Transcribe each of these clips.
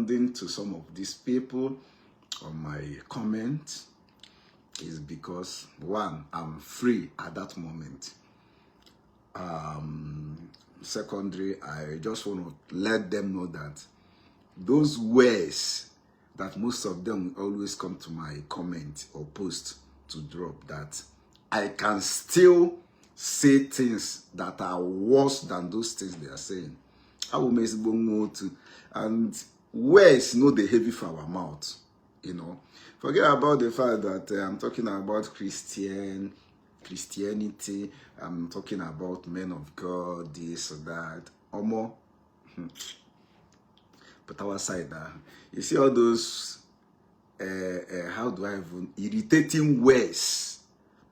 responding to some of these people on my comments is because, one, I'm free at that moment. Secondary, I just want to let them know that those words that most of them always come to my comment or post to drop, that I can still say things that are worse than those things they are saying. I will make to, and words know the heavy for our mouth, you know. Forget about the fact that I'm talking about Christianity, I'm talking about men of God, this or that, or more. But our side, you see all those, how do I even, irritating words.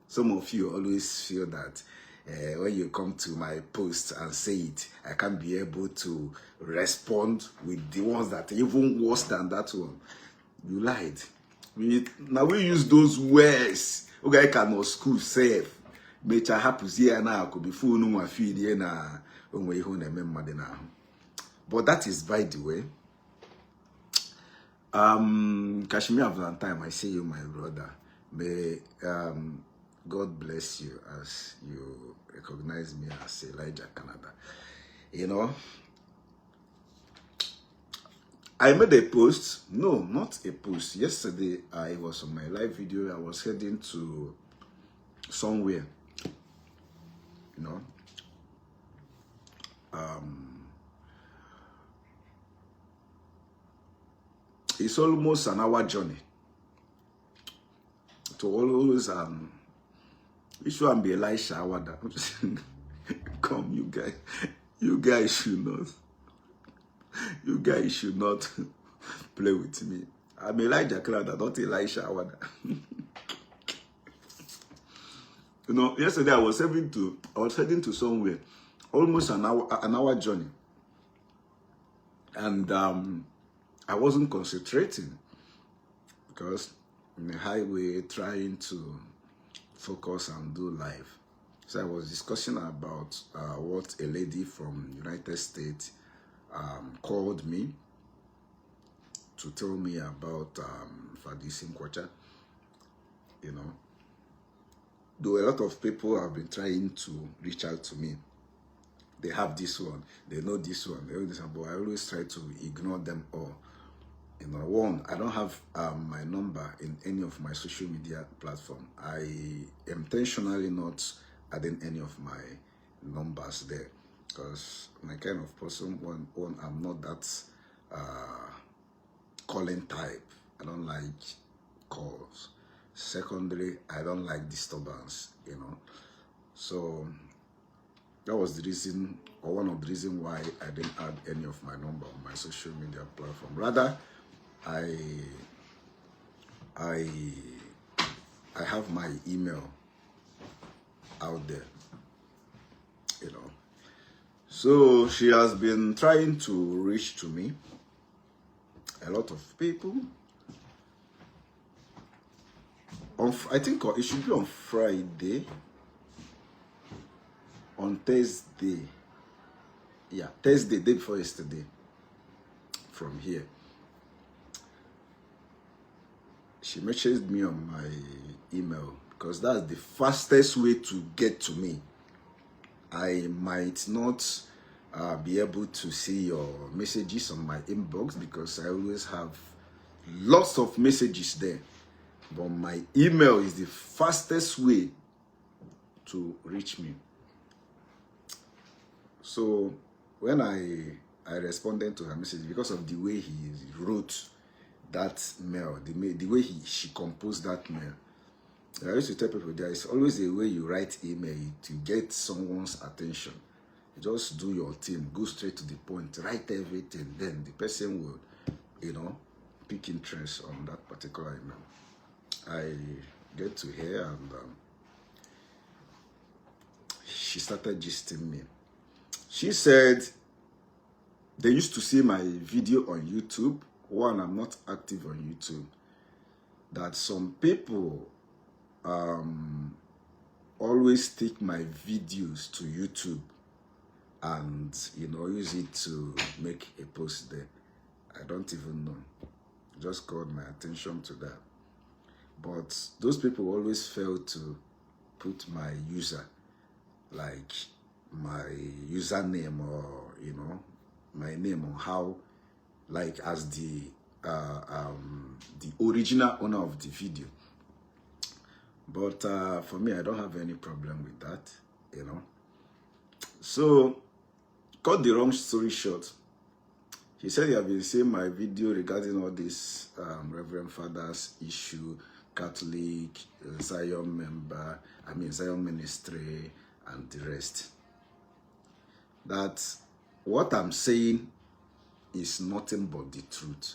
Some of you always feel that when you come to my post and say it, I can't be able to respond with the ones that are even worse than that one. You lied. Now we use those words. Okay, I cannot school safe. But happens here now. Could be full no more feed here now. But that is by the way. Kashmir Valentine, I say you, my brother. May God bless you as you recognize me as Elijah Canada. You know, I made a post. No, not a post. Yesterday, I was on my live video. I was heading to somewhere. You know, it's almost an hour journey. To always which one be Elisha? Come, you guys should not play with me. I'm Elijah Crowder, not Elisha. You know, yesterday I was heading to somewhere, almost an hour journey, and I wasn't concentrating because in the highway trying to focus and do live. So I was discussing about what a lady from United States called me to tell me about Fadisi Nkwacha. You know, though a lot of people have been trying to reach out to me. They have this one, they know this one, they know this one, but I always try to ignore them all. You know, one, I don't have my number in any of my social media platform. I intentionally not adding any of my numbers there because my kind of person, one, I'm not that calling type. I don't like calls. Secondly, I don't like disturbance, you know. So that was the reason, or one of the reasons why I didn't add any of my number on my social media platform. Rather, I have my email out there, you know. So she has been trying to reach to me. A lot of people. I think it should be on Friday. On Thursday. Yeah, Thursday, day before yesterday. From here. She messaged me on my email because that's the fastest way to get to me. I might not be able to see your messages on my inbox because I always have lots of messages there. But my email is the fastest way to reach me. So when I responded to her message because of the way he wrote that mail, the way she composed that mail. I used to tell people there is always a way you write email to get someone's attention. Just do your thing, go straight to the point, write everything, then the person will, you know, pick interest on that particular email. I get to her and she started gisting me. She said they used to see my video on YouTube. One, I'm not active on YouTube. That some people always take my videos to YouTube and, you know, use it to make a post there. I don't even know. Just called my attention to that. But those people always fail to put my user, like my username or, you know, my name on how, like as the original owner of the video. But for me, I don't have any problem with that, you know. So, cut the wrong story short. He said you have been seeing my video regarding all this Reverend Father's issue, Catholic, Zion member, Zion ministry, and the rest. That what I'm saying is nothing but the truth.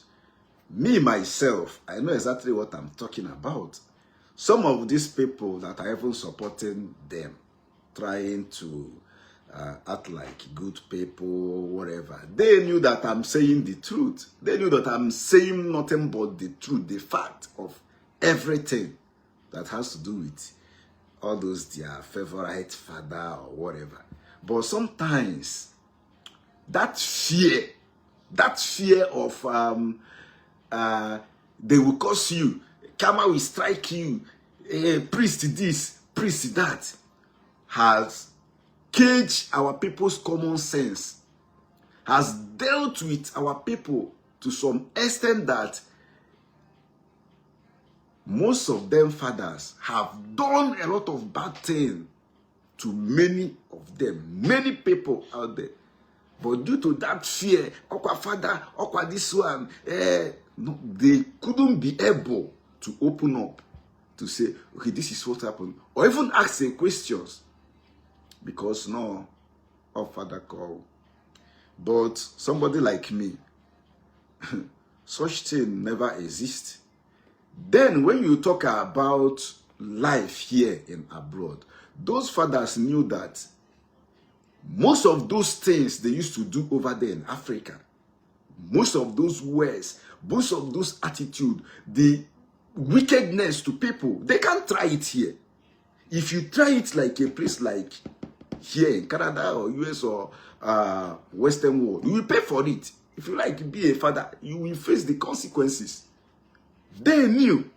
Me, myself, I know exactly what I'm talking about. Some of these people that are even supporting them, trying to act like good people, whatever, they knew that I'm saying the truth. They knew that I'm saying nothing but the truth, the fact of everything that has to do with all those their favorite father or whatever. But sometimes that fear of they will curse you, karma will strike you, priest this, priest that, has caged our people's common sense, has dealt with our people to some extent that most of them fathers have done a lot of bad things to many of them, many people out there. But due to that fear, Okwa father, Okwa this one, no, they couldn't be able to open up to say, okay, this is what happened, or even ask them questions, because no, our father call. But somebody like me, such thing never exists. Then when you talk about life here in abroad, those fathers knew that most of those things they used to do over there in Africa, most of those ways, most of those attitude, the wickedness to people, they can't try it here. If you try it like a place like here in Canada or US or Western world, you will pay for it. If you like to be a father, you will face the consequences. They knew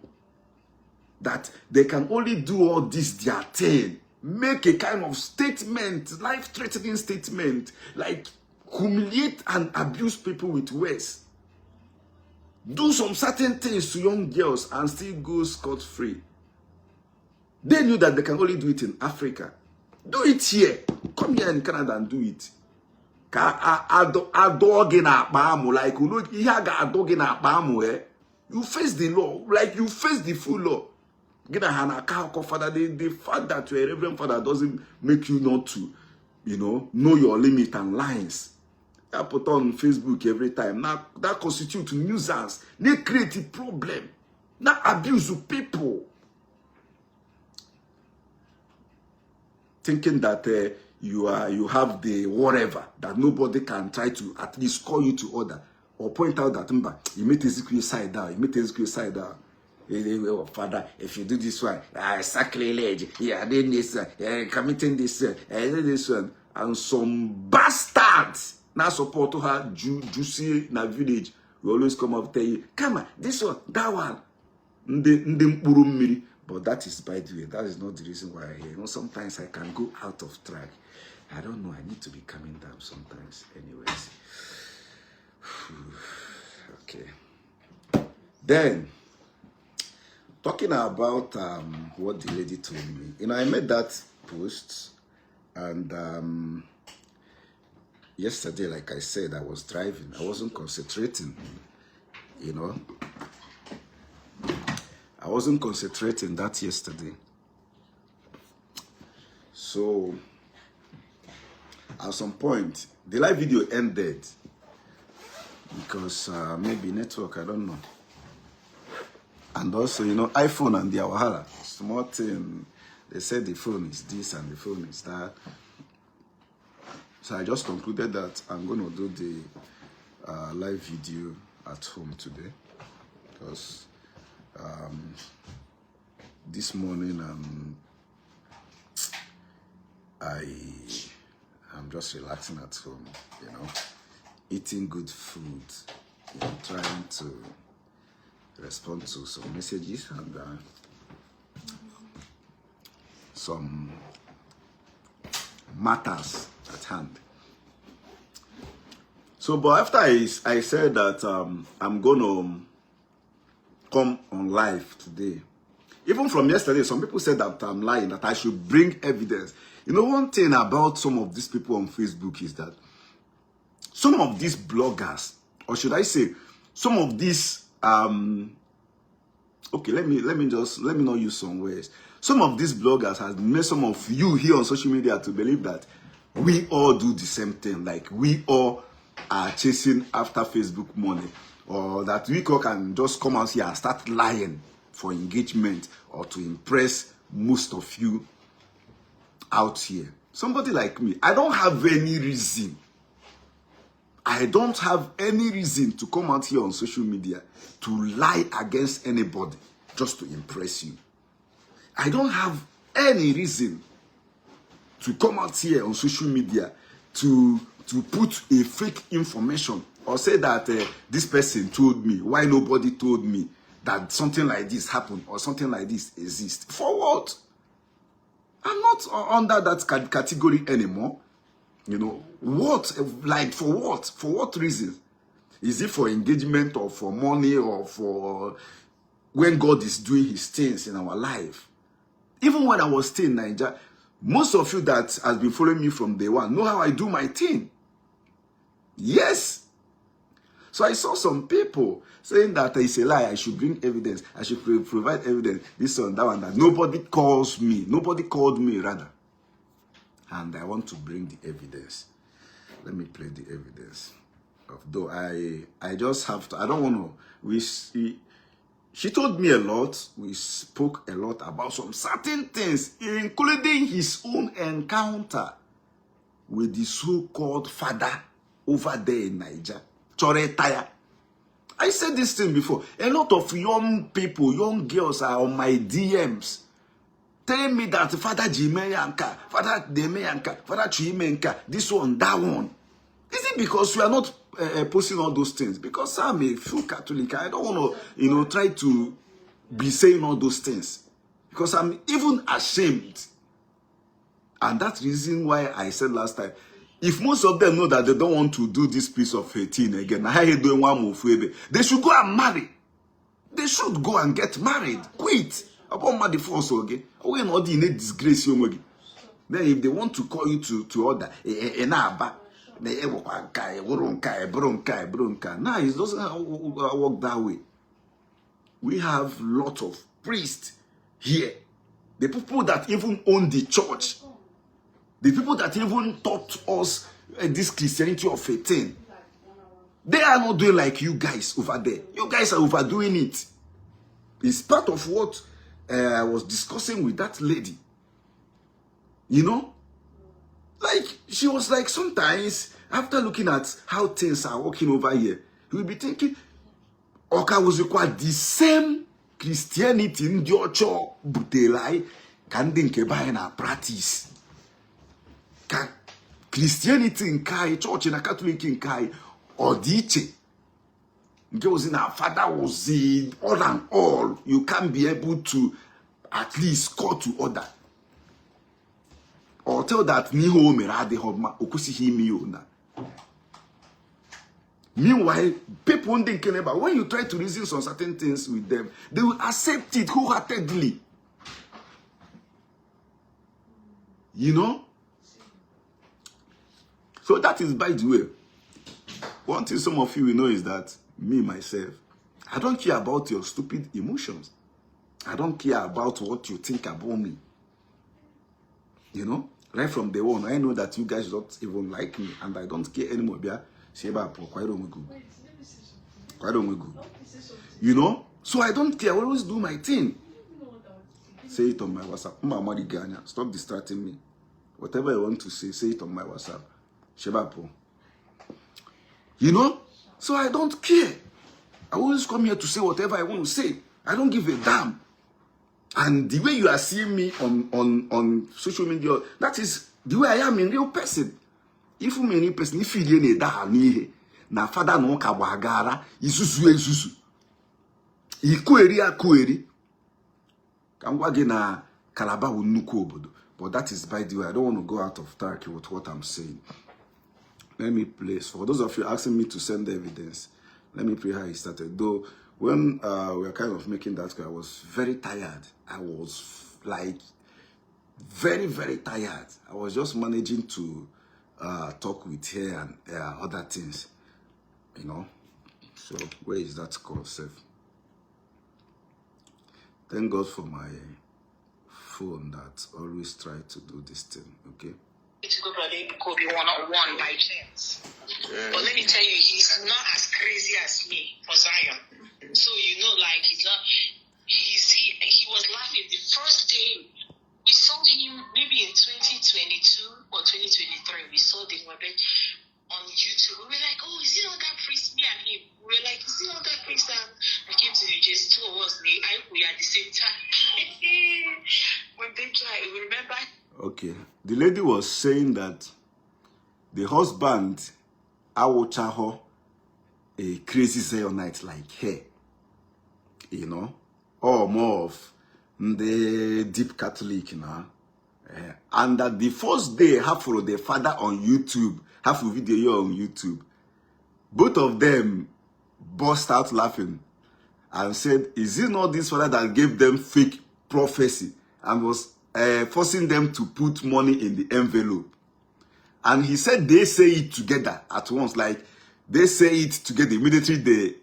that they can only do all this their thing, make a kind of statement, life-threatening statement, like humiliate and abuse people with words, do some certain things to young girls and still go scot-free. They knew that they can only do it in Africa. Do it here. Come here in Canada and do it. You face the law, like you face the full law. The fact that you're a reverend father doesn't make you not to, know your limit and lines. I put on Facebook every time. Now that constitutes nuisance. They create a problem. Now abuse of people. Thinking that you have the whatever, that nobody can try to at least call you to order or point out that you made Ezekiel side down, you made Ezekiel side down. Father, if you do this one, sacrilege, doing this, committing this one, and some bastards now support to her juicy in a village. We always come up tell you, come on, this one, that one, but that is, by the way, that is not the reason why I hear. Sometimes I can go out of track. I don't know. I need to be coming down sometimes. Anyways. Okay. Then, talking about what the lady told me. I made that post, and yesterday, like I said, I was driving. I wasn't concentrating, I wasn't concentrating that yesterday. So, at some point, the live video ended because maybe network, I don't know. And also, iPhone and their wahala. Small thing, they said the phone is this and the phone is that. So I just concluded that I'm going to do the live video at home today. Because this morning I'm just relaxing at home, eating good food, I'm trying to respond to some messages and some matters at hand. So, but after I said that I'm going to come on live today, even from yesterday, some people said that I'm lying, that I should bring evidence. You know, one thing about some of these people on Facebook is that some of these bloggers, or should I say, some of these okay, let me not use some words. Some of these bloggers has made some of you here on social media to believe that we all do the same thing, like we all are chasing after Facebook money, or that we all can just come out here and start lying for engagement or to impress most of you out here. Somebody like me, I don't have any reason. I don't have any reason to come out here on social media to lie against anybody just to impress you. I don't have any reason to come out here on social media to put a fake information or say that this person told me, why nobody told me that something like this happened or something like this exists. For what? I'm not under that category anymore. You know, what, like for what? For what reason? Is it for engagement or for money or for when God is doing his things in our life? Even when I was still in Nigeria, most of you that has been following me from day one know how I do my thing. Yes. So I saw some people saying that it's a lie, I should bring evidence, I should provide evidence, this one, that one, that. Nobody calls me. Nobody called me, rather. And I want to bring the evidence. Let me play the evidence. Though I just have to, I don't want to, she told me a lot. We spoke a lot about some certain things, including his own encounter with the so-called father over there in Niger, Choretaya. I said this thing before. A lot of young people, young girls are on my DMs telling me that Father Jimeyanka, Father Demeyanka, Father Chimenka, this one, that one. Is it because we are not posting all those things? Because I'm a full Catholic. I don't want to, try to be saying all those things. Because I'm even ashamed. And that's the reason why I said last time, if most of them know that they don't want to do this piece of 18 again, they should go and marry. They should go and get married. Quit. Upon the force again. When all the disgrace you. Then if they want to call you to order, now it doesn't work that way. We have lot of priests here. The people that even own the church. The people that even taught us this Christianity of 18. They are not doing like you guys over there. You guys are overdoing it. It's part of what I was discussing with that lady. You know? Like, she was like, sometimes, after looking at how things are working over here, you will be thinking, Oka was required the same Christianity in your church, but they lie, can think about practice. Christianity in Kai, church in a Catholic in Kai, or Diche. Girls in our father was the all and all. You can't be able to at least call to order. Or tell that Niho Merade Homa Okusihi Miona. Meanwhile, people don't think about when you try to reason on certain things with them, they will accept it wholeheartedly. You know? So that is, by the way, one thing some of you will know is that me, myself, I don't care about your stupid emotions. I don't care about what you think about me. You know? Right from day one, I know that you guys don't even like me, and I don't care anymore. You know? So I don't care. I always do my thing. Say it on my WhatsApp. Stop distracting me. Whatever I want to say it on my WhatsApp. You know? So I don't care. I always come here to say whatever I want to say. I don't give a damn. And the way you are seeing me on social media, that is the way I am in real person. If I'm in real person, if you na fada na ụka gbagara izuzu ezuzu ikueri akueri ka ngwa gị na Calabar wu nnukwu obodo. But that is by the way. I don't want to go out of track with what I'm saying. Let me play. For those of you asking me to send the evidence, let me play how it started. Though when we were kind of making that call, I was very tired. I was like very, very tired. I was just managing to talk with her and other things, you know. So where is that call, Seth? Thank God for my phone that always try to do this thing, okay? To go brother could be one-on-one by chance. Yeah. But let me tell you, he's not as crazy as me for Zion. So you know, like he was laughing the first day we saw him, maybe in 2022 or 2023. We saw the nwabe on YouTube. We were like, oh, is it not that priest? Me and him. We were like, is it not that priest? I came to the just two of us. We are at the same time. When they try, we remember. Okay, the lady was saying that the husband awochaho a crazy Zionite like her, you know, or more of the deep Catholic now. And that the first day, half of the father on YouTube, half of video on YouTube, both of them burst out laughing and said, is it not this father that gave them fake prophecy and was forcing them to put money in the envelope? And he said they say it together at once, like they say it together. Immediately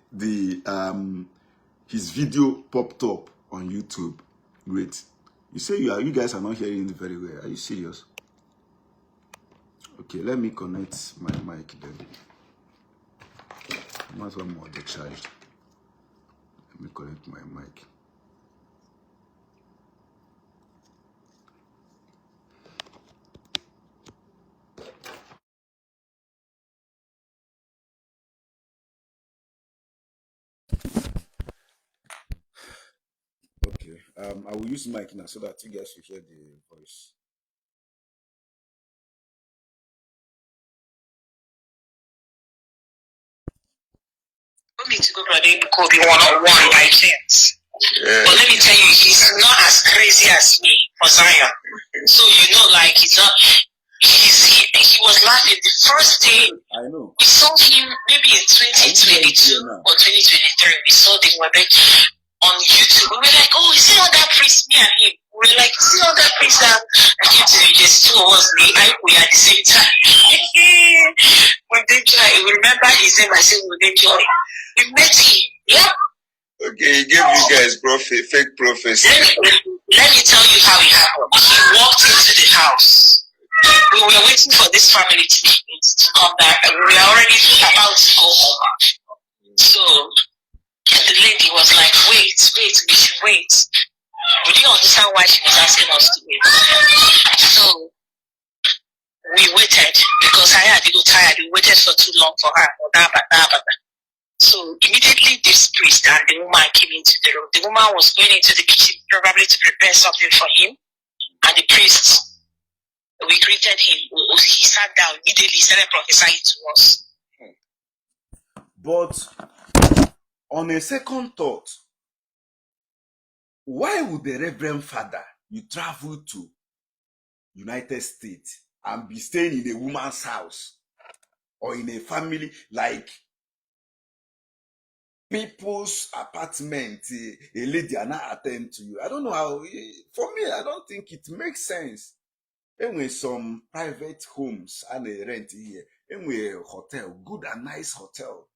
his video popped up on YouTube. Wait, you say you guys are not hearing it very well. Are you serious? Okay, let me connect my mic then. Might as well more the charge. Let me connect my mic. Okay, I will use mic now so that you guys will hear the voice. Me to go brother could be one-on-one by chance. Yeah. But let me tell you, he's not as crazy as me for Zion. So you know, like he was laughing the first day. I know. We saw him maybe in 2022 or 2023. We saw the nwabe on YouTube. We were like, oh, is it not that priest? Me and him. We were like, is it not that priest? I came to the just two of us. We are at the same time. When they try, we remember his name. I said, when they joy. We met him. Yeah. Okay, he gave you guys fake prophecy. Let me tell you how it happened. He walked into the house. We were waiting for this family to come back. We were already about to go home. So the lady was like, wait, we should wait. We didn't understand why she was asking us to wait. So we waited because I had to go tired. We waited for too long for her. So immediately this priest and the woman came into the room. The woman was going into the kitchen probably to prepare something for him. And the priest, we greeted him. He sat down immediately, started prophesying to us. But on a second thought, why would the Reverend Father, you travel to United States and be staying in a woman's house or in a family, like people's apartment, a lady and not attend to you? I don't know how. For me, I don't think it makes sense. Anyway, some private homes and they rent here. Anyway, a hotel, good and nice hotel.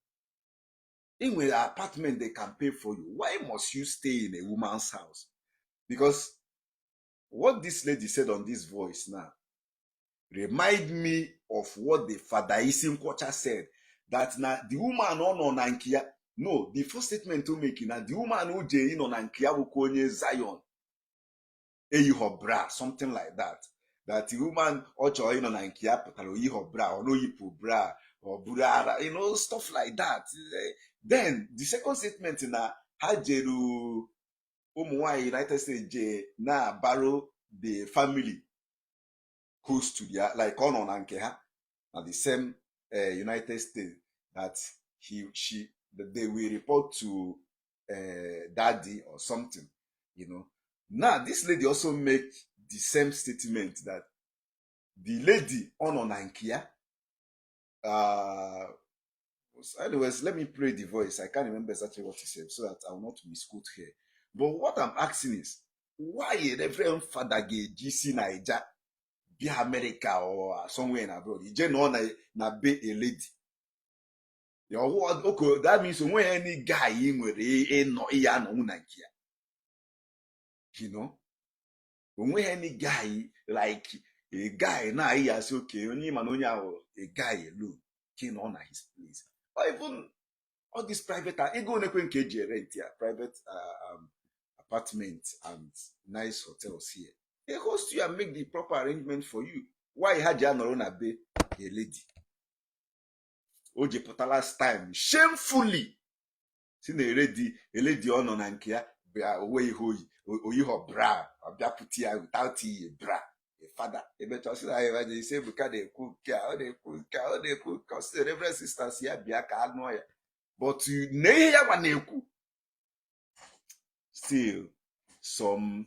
Anyway, an apartment they can pay for you. Why must you stay in a woman's house? Because what this lady said on this voice now remind me of what the Father Isim Kocha said, that now the woman on Nankia. No, the first statement to make now the woman who Jay on Nankia will Zion. Bra, something like that. That the woman ocho on Nankia patalo bra or no yipu bra or burara, stuff like that. Then the second statement na Hajeru United States na borrow the family close to their like on Ankeha at the same United States. that they will report to daddy or something, you know. Now, this lady also make the same statement that the lady on Nankia. Anyways, let me play the voice. I can't remember exactly what he said so that I will not misquote here. But what I'm asking is, why a Reverend Father Gay GC Naija be America or somewhere in abroad? He just na be a lady. Okay, that means when any guy in with no Nankia. You know? When any guy like a guy now he has okay, only man a guy alone came on his place. Or even all this private ego KG rent here, private apartment and nice hotels here. They host you and make the proper arrangement for you. Why had you not be a lady? Oje put last time shamefully. See a lady on Nankia be away hoy or you have bra or putia without a bra. A father, a better say say because they cook, they cook, because the reverend sisters here be a car noya. But you still some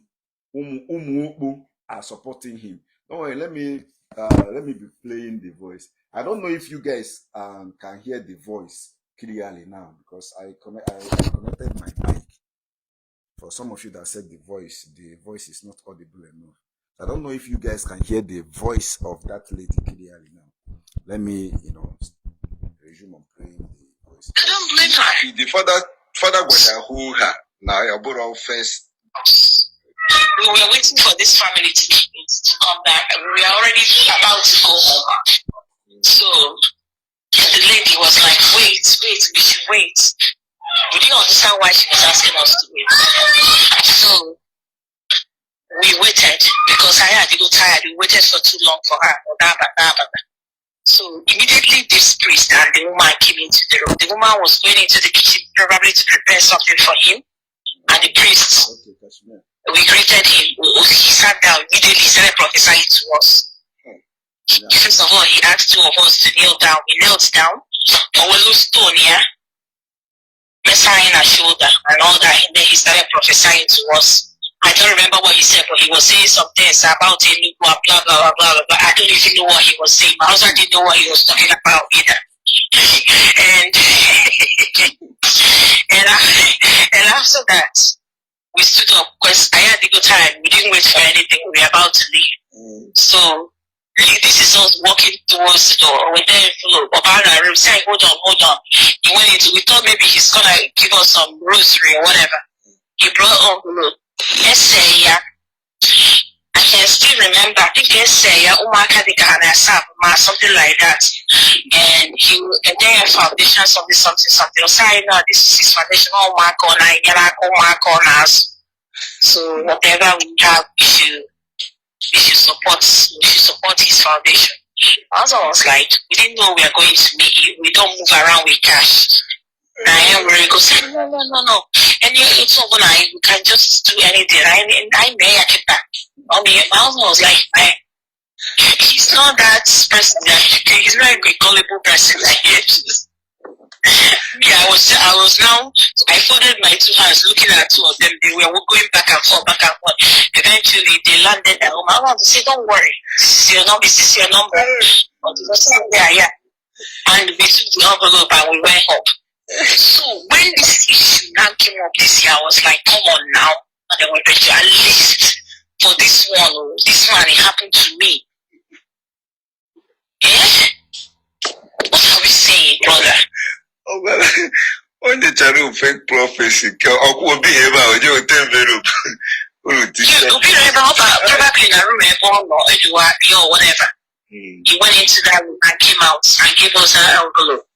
are supporting him. Don't worry, let me be playing the voice. I don't know if you guys can hear the voice clearly now because I connected my mic. For some of you that said the voice is not audible enough. I don't know if you guys can hear the voice of that lady clearly now. Let me, resume on playing the voice. I don't blame her. The father was a who her. Now I brought out first. We were waiting for this family to come back. We were already about to go home. So the lady was like, wait, we should wait. We didn't understand why she was asking us to wait. So we waited because I had to go tired. We waited for too long for her. So immediately this priest and the woman came into the room. The woman was going into the kitchen probably to prepare something for him. And the priest, we greeted him. He sat down. Immediately he started prophesying to us. First of all, he asked two of us to kneel down. We knelt down. Stone here, Messiah in our shoulder and all that. And then he started prophesying to us. I don't remember what he said, but he was saying some things about him, blah, blah, blah, blah, blah, blah. I don't even know what he was saying. My husband didn't know what he was talking about either. And after that, we stood up because I had to go time. We didn't wait for anything. We were about to leave. So this is us walking towards the door. We're there about our room saying, hold on. He went into, we thought maybe he's gonna give us some rosary or whatever. He brought envelope. Essay, I can still remember, I think essay, something like that. And then foundation, something. Sorry, no, this is his foundation. Oh my God, so whatever we have, we should support his foundation. Also, I was like, we didn't know we are going to meet you. We don't move around with cash. And we go say, no. And it's not gonna, we can just do anything. I may get that. I mean, my husband was like, he's not that person. He's not a gullible person. Yeah, I was now, I folded my two hands looking at two of them. They were going back and forth. Eventually, they landed at home. I want to say, don't worry. This is your number. But it was there, yeah. And we took the envelope and we went up. So when this issue now came up this year, I was like, come on now. And they were ready at least for this one, it happened to me. What are we saying, brother? Oh, well, when the child fake prophecy, or will be about you, probably in a room or whatever. He went into that room and came out and gave us an envelope.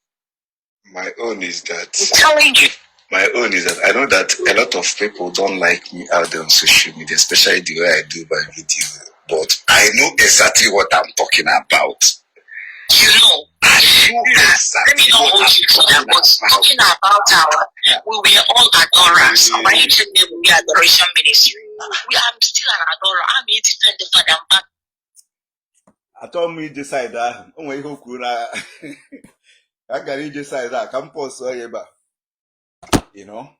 My own is that. I'm telling you. My own is that I know that a lot of people don't like me out there on social media, especially the way I do my video. But I know exactly what I'm talking about. You know, let me not hold you to that, but talking about we were all adorers. Our ancient name will be Adoration Ministry. I'm still an adorer. I'm a defender for them. I told me decide that. I got you side that campus you know.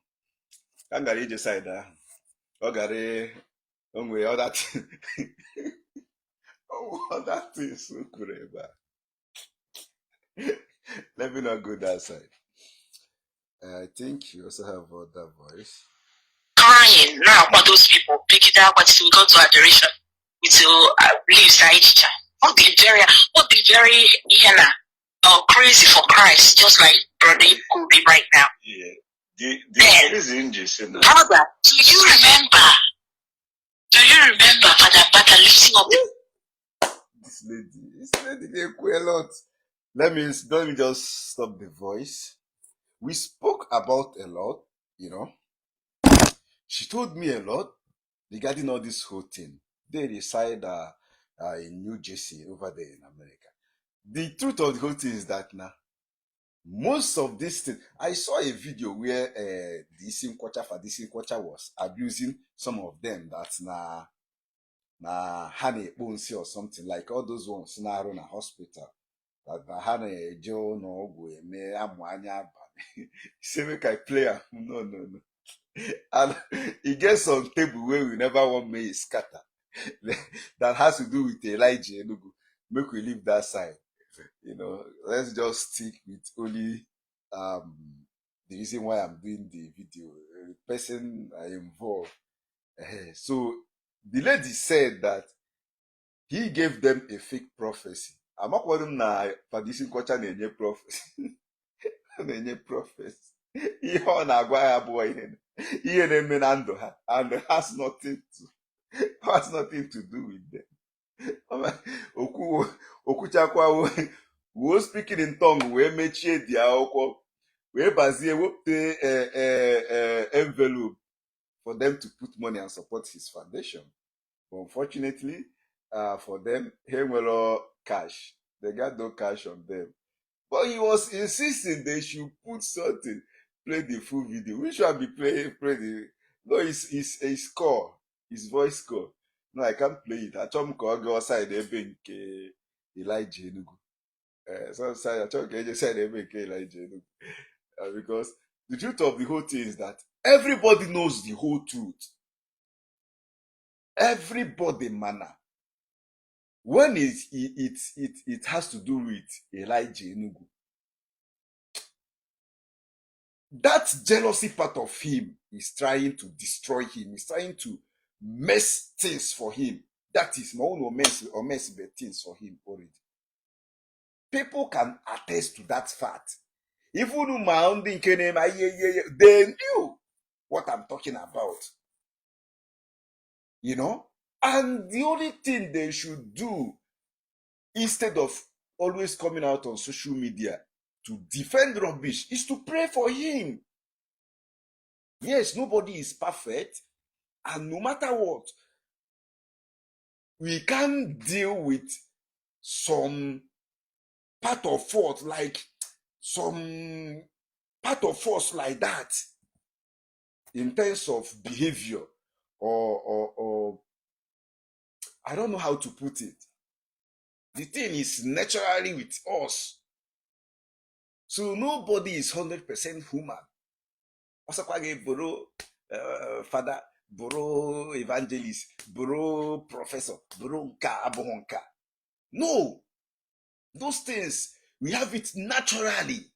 I got you side that. I got it on way other thing. Oh, other things so great. Let me not go that side. I think you also have other voice. Crying now for those people, pick it up, but we go to adoration. It will leave Saijicha. What the very henna or crazy for Christ, just like Brother could be right now. Yeah. Then, brother, do you remember Father Bata lifting up the This lady, they quit a lot. Let me just stop the voice. We spoke about a lot, you know. She told me a lot regarding all this whole thing. They reside in New Jersey over there in America. The truth of the whole thing is that now, most of these things, I saw a video where the Isim Kwacha was abusing some of them that's na honey bonsi or something like all those ones in a hospital. That na honey Joe no go me amwanya say make I play am. No. And he gets some table where we never want me scatter. That has to do with Elijah Enugu. Make we leave that side. You know, let's just stick with only the reason why I'm doing the video, the person involved. So the lady said that he gave them a fake prophecy. I'm not calling na Padisi Kocha na-enye prophecy. Na-enye prophecy. Ihe ọ na-agwa ya abụọ ihe na-eme na ndụ ha and has nothing to do with them. Okwuchakwa wuo speaking in tongue wee mechie dị akwụkwọ wee bazie wepụta envelope for them to put money and support his foundation. But unfortunately, for them, he will cash. They got no cash on them. But he was insisting they should put something, play the full video. Which one be play the no, his score, his voice score. No, I can't play it. I told him to go outside nke Elijah Enugu. So I told him to side Elijah Enugu. Because the truth of the whole thing is that everybody knows the whole truth. Everybody, manner. When it has to do with Elijah Enugu, that jealousy part of him is trying to destroy him. He's trying to mess things for him. That is my own mess the things for him already. People can attest to that fact. Even my own they knew what I'm talking about. You know? And the only thing they should do, instead of always coming out on social media to defend rubbish, is to pray for him. Yes, nobody is perfect. And no matter what, we can't deal with some part of fault, like some part of force like that in terms of behavior or I don't know how to put it. The thing is naturally with us. So nobody is 100% human. Boro father, boro evangelist, boro professor, boro nka abonka. No, those things we have it naturally.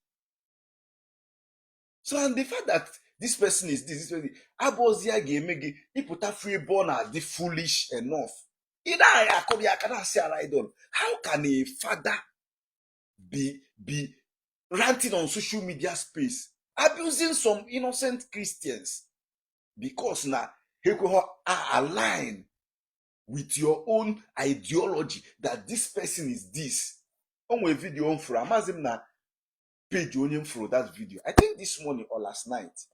So and the fact that this person is this person, abozia gemegi, iputa free born are the foolish enough. How can a father be ranting on social media space, abusing some innocent Christians because now he are aligned with your own ideology that this person is this? On a video on for Amazim na page only for that video. I think this morning or last night.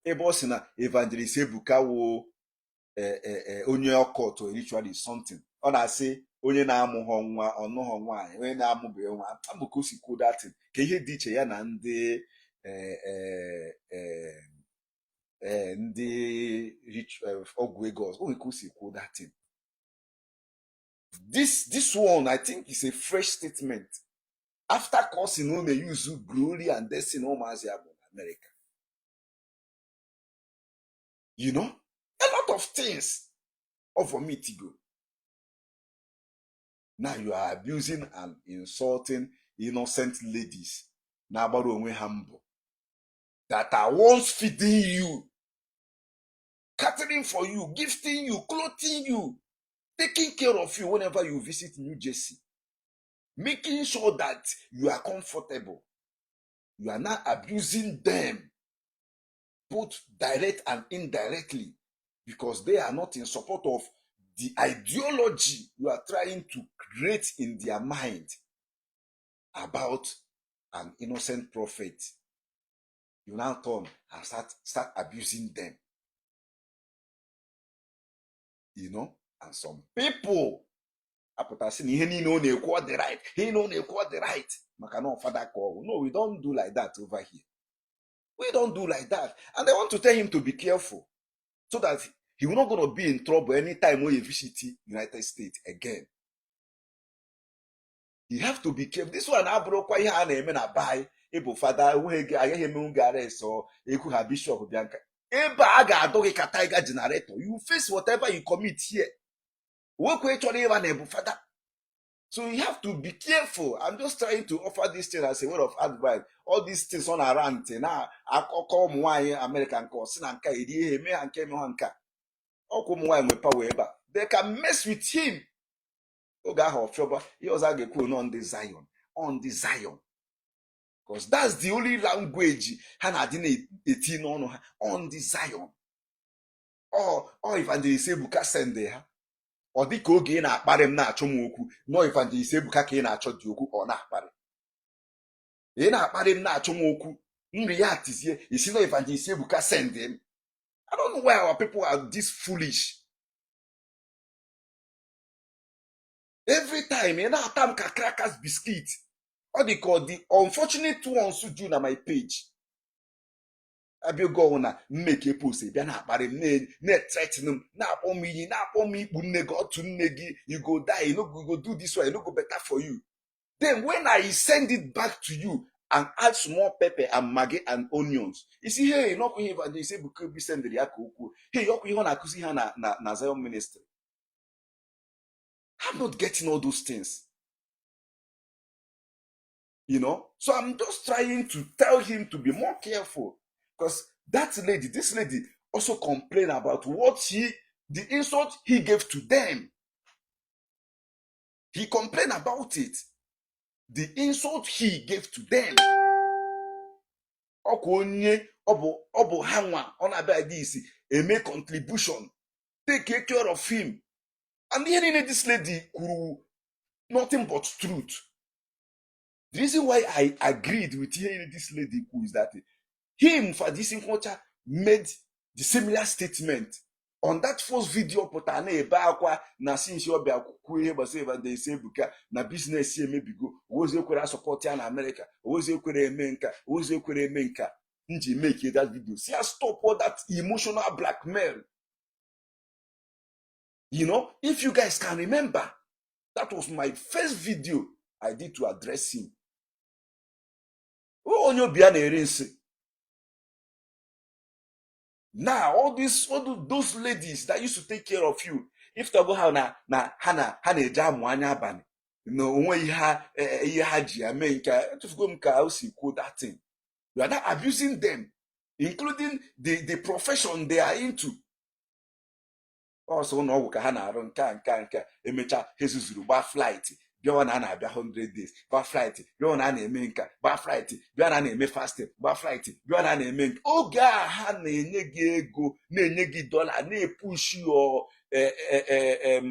Ebosina evangelist Ebuka wo onye ọkọt or ritually something. Ọ na-asị onye na-amụghọ nwa ọnụghọ nwaanyị onye na-amụbeghị nwa amụka o si kwuo datin ka ihe dị iche ya na ndị ọgwụ ego ọzọ onwe ka o si kwuo datin. This one I think is a fresh statement After causing they use glory and destiny America. You know, a lot of things over me to go. Now you are abusing and insulting innocent ladies. Now humble that are once feeding you, catering for you, gifting you, clothing you, taking care of you whenever you visit New Jersey, making sure that you are comfortable. You are not abusing them, both direct and indirectly, because they are not in support of the ideology you are trying to create in their mind about an innocent prophet. You now turn and start abusing them. You know, and some people apụtasị na ihe niile ọ na-ekwu the right, he no na-ekwu the right maka na father call. No, we don't do like that over here. We don't do like that. And they want to tell him to be careful so that he will not going to be in trouble anytime when you visit the United States again. You have to be careful. This one abrokwa ihe a na-eme na bai ịbụ fada agaghị eme nga arrest or ekwu ha bishop Bianca. Ebe a ga-adọ gị ka tiger generator. You face whatever you commit here. So you have to be careful. I'm just trying to offer this thing as a word of advice. All these things on around now, I call American course, they can mess with him. He was on the Zion. Because that's the only language on the Zion. Or if they say Buka send there. Ọ dị ka oge ị na-akparị m na-achọ m okwu nọ Evangelist Ebuka ka ị na-achọ dị okwu ọ na-akparị ị na-akparị m na-achọ m okwu nri ya atizie isi nọ Evangelist Ebuka send him. I don't know why our people are this foolish. Every time ị na-ata m ka crackers biscuit ọ dị ka the unfortunate ones do na my page. Abịago na mmeke post bịa na-akparị m na-threaten m na-akpọ m iyi na-akpọ m ikpu nne gị otu nne gị you go die, you go do this one, it no go better for you. Then when I send it back to you and add small pepper and maggi and onions, you see, hey, not ihe Evangelist Ebuka bi send ya ka okwu. Hey, ọkụ ihe ọ na-akụzi ha na Zion ministry. I'm not getting all those things. You know, so I'm just trying to tell him to be more careful. Because this lady also complained about the insult he gave to them. He complained about it. The insult he gave to them. Make contribution. Take care of him. And hearing this lady nothing but truth. The reason why I agreed with hearing this lady is that him for this culture made the similar statement on that first video. Potane ebe akwa na since you be akukwu ihe gbasa Evangelist Ebuka na business ye mebigo ozi ekwere support ya na America ozi ekwere eme nka ozi ekwere eme nka nji make that video. See, I stop all that emotional blackmail. You know, if you guys can remember, that was my first video I did to address him. Oh, onyo bia na erinse. Now, all those ladies that used to take care of you, if they go hana jam wanya bani, no onwe ha ji ame nka tufugo m ka o si kwuo that thing. You are not abusing them, including the profession they are into. Also, no ka ha na-arụ nka emecha hezuzuru gba flight. Bịa na abịa 100 days, gba flight, bịa na na-eme nka, gba flight, bịa na na-eme fasting, gba flight, bịa na na-eme nka. Oge a ha na-enye gị ego, na-enye gị dollar, na-epush your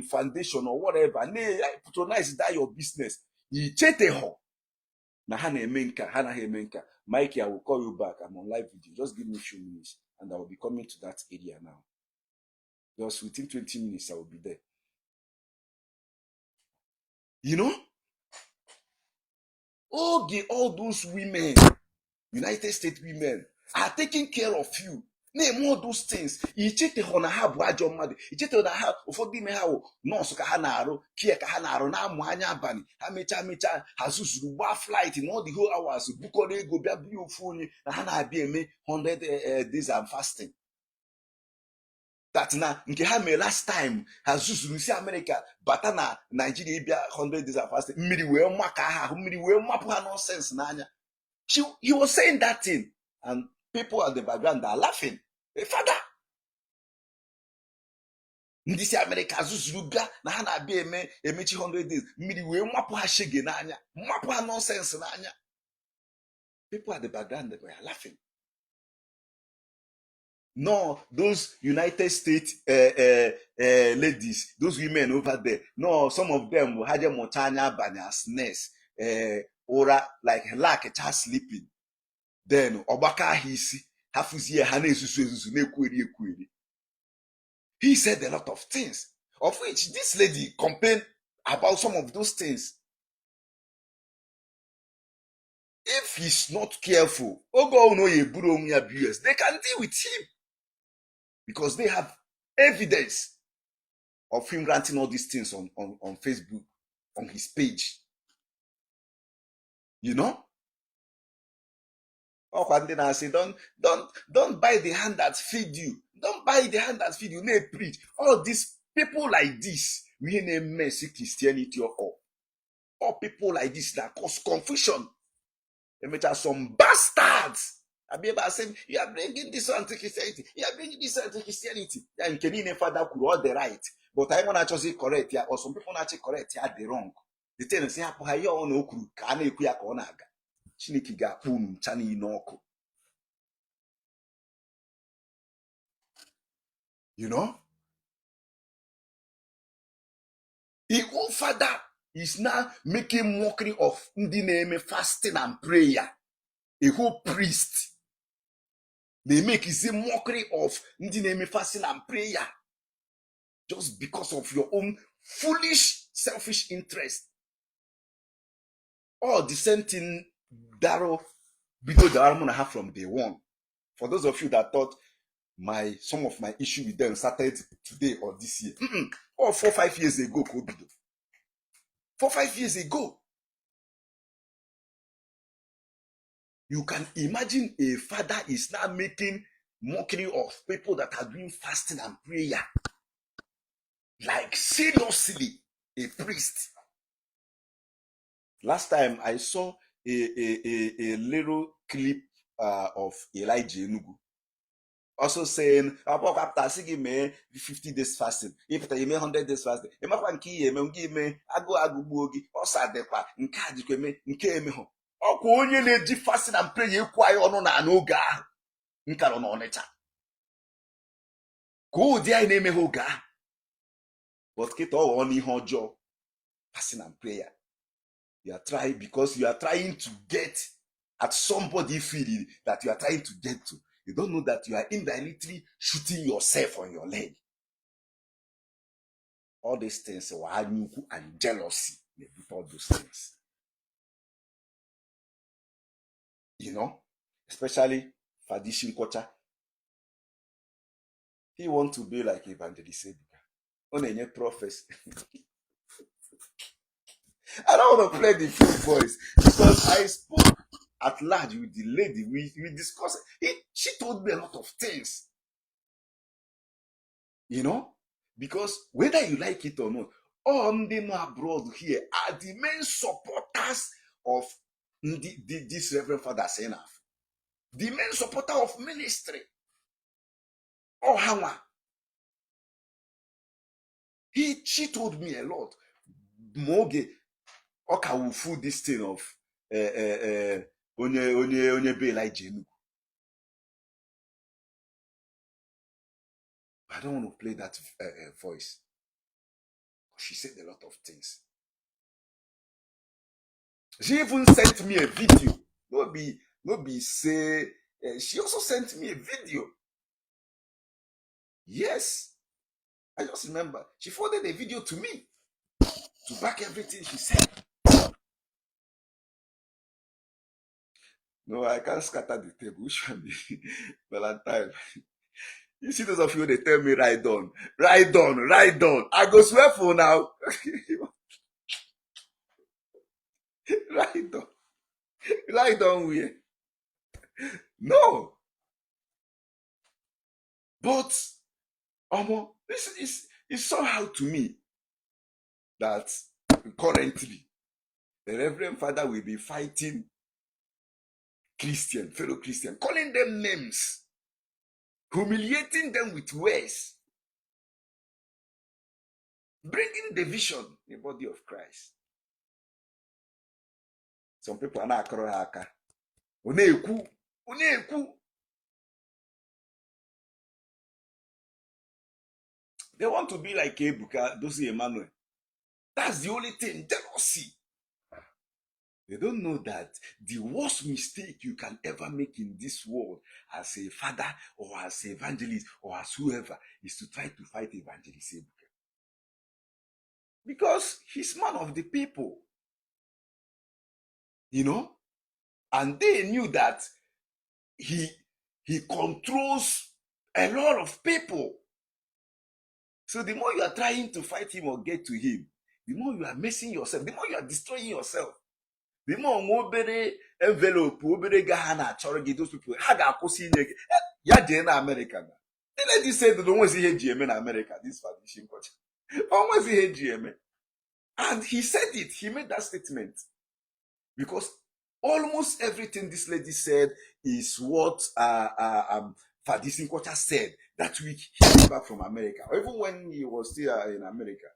foundation or whatever, na-patronize that your business. Icheteho na ha na-eme nka, ha naghị eme nka. Mike, I will call you back. I'm on live video. Just give me a few minutes and I will be coming to that area now. Just within 20 minutes, I will be there. You know? All those women, United States women, are taking care of you. Name all those things. Ichete hona ha bụ ajọ mmadụ. Ichete na ha ụfọdụ ime ha wụ nọọsụ ka ha na-arụ, kia ka ha na-arụ na-amụ anya abalị. Ha mecha ha zuzuru gbaa flight in all the whole hours bukọrọ ego bịa bịa ofu onye na ha na-abịa eme 100 days and fasting. That na nke ha mee last time ha zuzuru si America bata na Nigeria bịa 100 days and fasting. Mmiri wee maka ha ahụ, mmiri wee mapụ ha nonsense n'anya. He was saying that thing and people at the background are laughing. Father, ndị si America zuzuru bịa na ha na-abịa emechi 100 days, mmiri wee mapụ ha shege n'anya, mapụ ha nonsense n'anya. People at the background, they were laughing. No, those United States ladies, those women over there, no, some of them will have mochanya banyas nurse, ora like lack a child sleeping. Then Obaka hisi hafuzie hane esusu nekweri. He said a lot of things, of which this lady complained about some of those things. If he's not careful, they can deal with him. Because they have evidence of him ranting all these things on Facebook, on his page. You know? Oh, and then I say, don't buy the hand that feed you. Don't buy the hand that feed you. Nay, preach. All these people like this, we name mercy Christianity or all people like this that cause confusion. They make us some bastards. I be about saying, you are bringing this anti-Christianity. You are bringing this anti-Christianity. And Kenyan father could all the right. But I want to actually correct here, or some people actually correct here the wrong. The thing is, how you on okru, can you kuya konaga? Chinikiga pun chani inoko. You know? The old father is now making mockery of the name fasting and prayer. A whole priest. They make a mockery of the name fasting and prayer. Just because of your own foolish, selfish interest. All the same thing Darrow video that I'm gonna have from day one. For those of you that thought some of my issue with them started today or this year. Or 4 or 5 years ago, 4 or 5 years ago. You can imagine a father is now making mockery of people that are doing fasting and prayer. Like seriously, a priest. Last time I saw a little clip of Elijah Enugu. Also saying, after 50 days fasting, if you 100 days fasting, you ọkwa onye na-eji fasting and prayer ekwu anyị ọnụ na n'oge ahụ nka nọ n'Ọnịcha ka ụdị anyị na-emeghe oge ahụ but kịta ọ ghọọ n'ihe ọjọọ fasting and prayer you are trying because you are trying to get at somebody feeling that you are trying to get to. You don't know that you are indirectly shooting yourself on your leg. All these things and jealousy all those things. You know, especially Fadishin Kocha. He wants to be like Evangelist Ebuka. On prophecy. I don't want to play the full voice because I spoke at large with the lady. We discussed it. She told me a lot of things. You know, because whether you like it or not, all them abroad here are the main supporters of this Reverend Father Senaf. The main supporter of ministry. Oh, how? She told me a lot. Moge, okay, will fool this thing of onye be like Jenu. I don't want to play that voice. She said a lot of things. She even sent me a video. No be say. She also sent me a video. Yes. I just remember. She forwarded a video to me to back everything she said. No, I can't scatter the table. Which one? Valentine. You see those of you, they tell me, ride on. I go swear for now. Ride on where? No. But, this is somehow to me that currently the Reverend Father will be fighting fellow Christian, calling them names, humiliating them with words, bringing division in the body of Christ. Some people are not haka. Uneku. They want to be like Ebuka, Dosi Emmanuel. That's the only thing, jealousy. They don't know that the worst mistake you can ever make in this world as a father or as an evangelist or as whoever is to try to fight Evangelist Ebuka. Because he's man of the people. And they knew that he controls a lot of people. So the more you are trying to fight him or get to him, the more you are messing yourself, the more you are destroying yourself. The more obere envelope, obere gahana chorgi, those people, haga kosi ya jena America. The lady said that always he GM in America, this foundation coach. Always he GM. And he said it, he made that statement. Because almost everything this lady said is what Fadisin Kocha said that week he came back from America. Or even when he was still in America.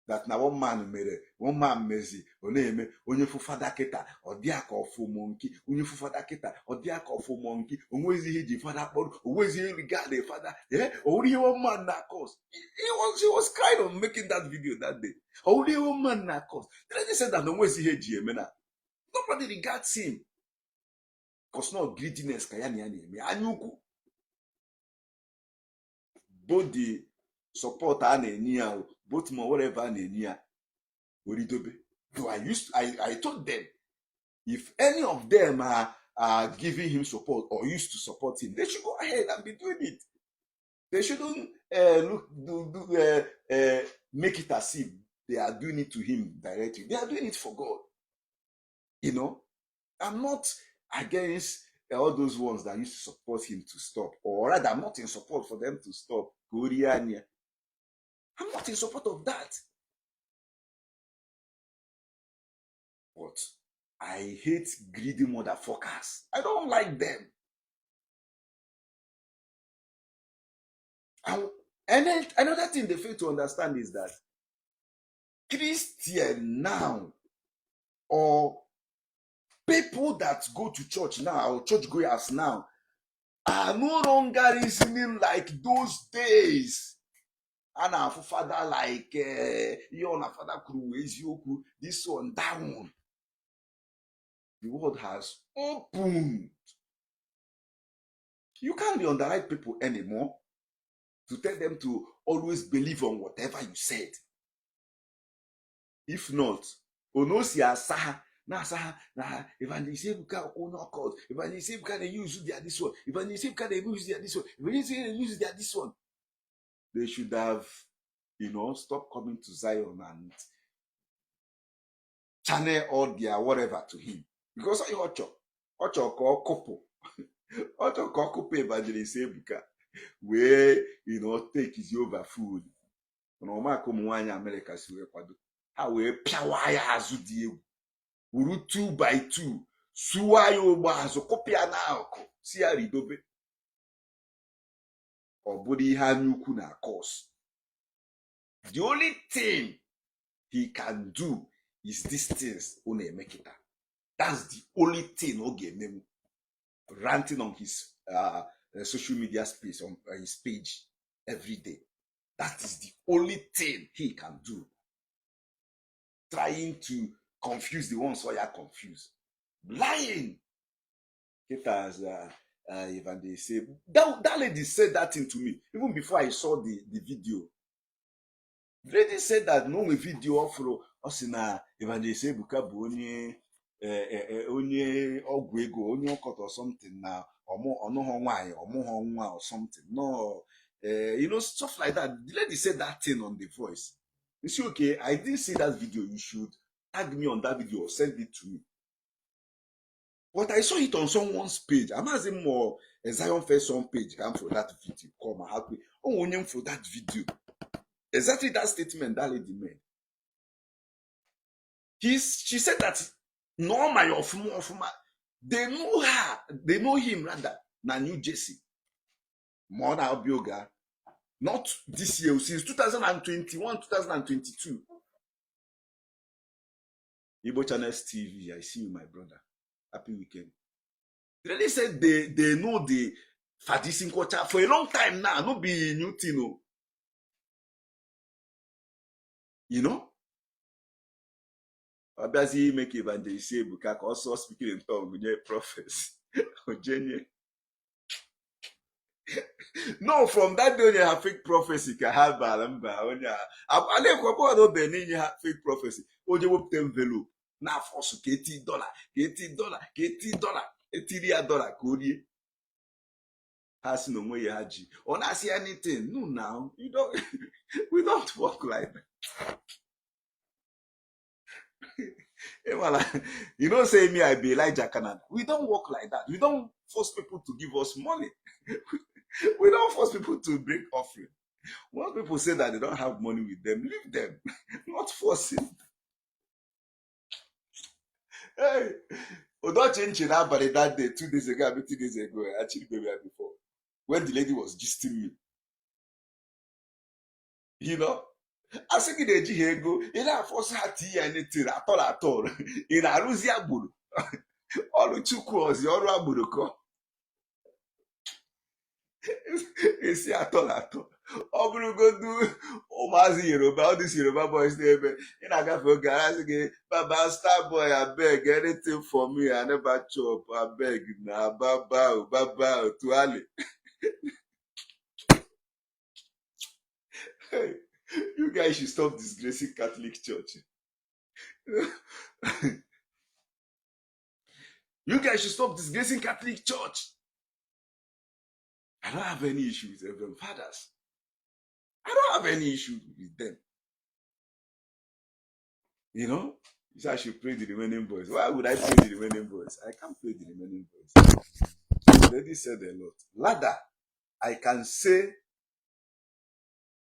That now one man mezi oneme onye fufada kita odiaka ofu monkey onye fufada kita odiaka ofu monkey onwezi ihe ji fada kpọrọ onwezi ihe regard the father only one man na cause he was kind of making that video that day only one man na cause the lady said that onwezi ihe ji eme na nobody regards him because no greediness ka ya na eme anyukwu body support a na-enye ya both more whatever na-enye Oridobe. So I told them if any of them are giving him support or used to support him, they should go ahead and be doing it. They shouldn't make it as if they are doing it to him directly. They are doing it for God. I'm not against all those ones that used to support him to stop, or rather, I'm not in support for them to stop. I'm not in support of that. But I hate greedy motherfuckers. I don't like them. And then another thing they fail to understand is that Christian now, or people that go to church now, or churchgoers now, are no longer reasoning like those days. And our father like your father Yoku, this one, that one. The world has opened. You can't be underwrite people anymore to tell them to always believe on whatever you said. If not, onosi asaha na evangelist Ebuka no cause evangelist Ebuka they use this one, evangelist Ebuka they use this one, evangelist Ebuka they use this one. They should have, stopped coming to Zion and channel all their whatever to him. Because I Ocho call couple. Ocho call couple evangelist Ebuka where take his over food. No ma come one America si we kwado. Ha we piawa ya azu di egwu. Uru 2 by 2. Suwa ya ogba azu kopia na akụ. Si ya ridobe. Obodo ihe anyukwu na cause. The only thing he can do is these things on a make it. That's the only thing okay name ranting on his social media space on his page every day. That is the only thing he can do. Trying to confuse the ones who are confused. Lying. It as Evangelist say that lady said that thing to me even before I saw the video. The lady said that no video of us in Evangelist Ebuka bụ onye onye ọgwụ ego, onye ọkọt or something na ọnụghọ nwaanyị, ọmụghọ nwa or something. No, you know, stuff like that. The lady said that thing on the voice. You see, okay, I didn't see that video. You should tag me on that video or send it to me. But I saw it on someone's page. I'm asking more a Zion First Son page come for that video. Come happy. Oh, only for that video. Exactly that statement that lady made. She said that no my of my they know her, they know him rather na New Jersey. More now Bioga. Not this year, since 2021, 2022. Igbo Channels TV, I see you, my brother. Happy weekend. They really said they know the Fadisin culture for a long time now. No be new thing, no. You know? Obviously, make evangelist Buka also speaking in tongues with prophets. No, from that day, you have fake prophecy. Can have balamba. I never know the have fake prophecy. Oh, you will envelope. Now, for $80, $80, $80, $80 Kodi. Has no way, Haji. Or not see anything. No, now you don't. We don't work like that. You don't say me, I be Elijah Canada. We don't work like that. We don't force people to give us money. We don't force people to bring offering. Once people say that they don't have money with them, leave them. Not forcing. Hey, don't change that day, 2 days ago, 3 days ago, actually before, when the lady was gisting me. You know? I think they go, you know, force her tea anything at all. In a Rusia Buru. All the 2 crores, your Raburuko. You see, at all. Oburu go do Omazi Yoruba, all these Yoruba boys there, in a gaff of garage again. Baba star boy, I beg anything for me. I never chop. I beg na baba, to Ali. Hey, you guys should stop disgracing Catholic Church. You guys should stop disgracing Catholic Church. I don't have any issue with Reverend Fathers. I don't have any issue with them. You know? You say I should pray the remaining voice. Why would I pray the remaining voice? I can't pray the remaining voice. The lady said a lot. Ladder, I can say,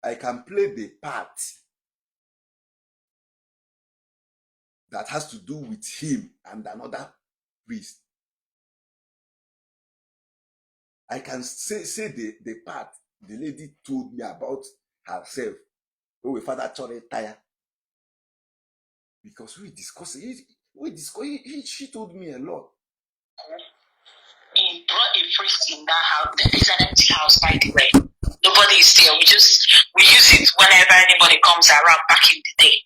I can play the part that has to do with him and another priest. I can say the part the lady told me about herself. Oh, Father Chore tire. Because we discussed it. She told me a lot. He brought a priest in that house. It's an empty house, by the way. Nobody is there. We use it whenever anybody comes around back in the day.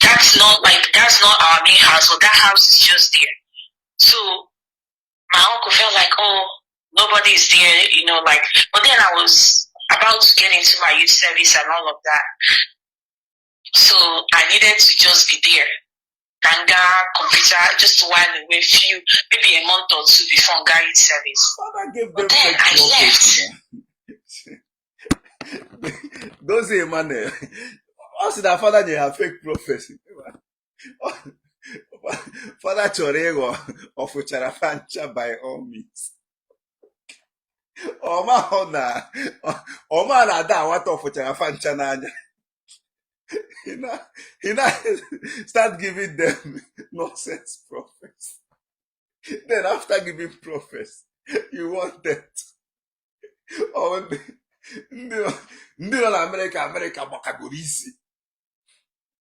That's not our main house, so that house is just there. So my uncle felt like, oh, nobody is there, you know, like, but then I was about to get into my youth service and all of that. So I needed to just be there. Ganga, computer, just while away maybe a month or 2 before Gary service. But then I left. Don't say man. Also, that father they have fake prophecy. Father Chorego of Ucharafancha by all means. Oma na da what of Ucharafancha nanya. He start giving them nonsense prophets. Then after giving prophets, you want that. Oh, America Bakagorisi.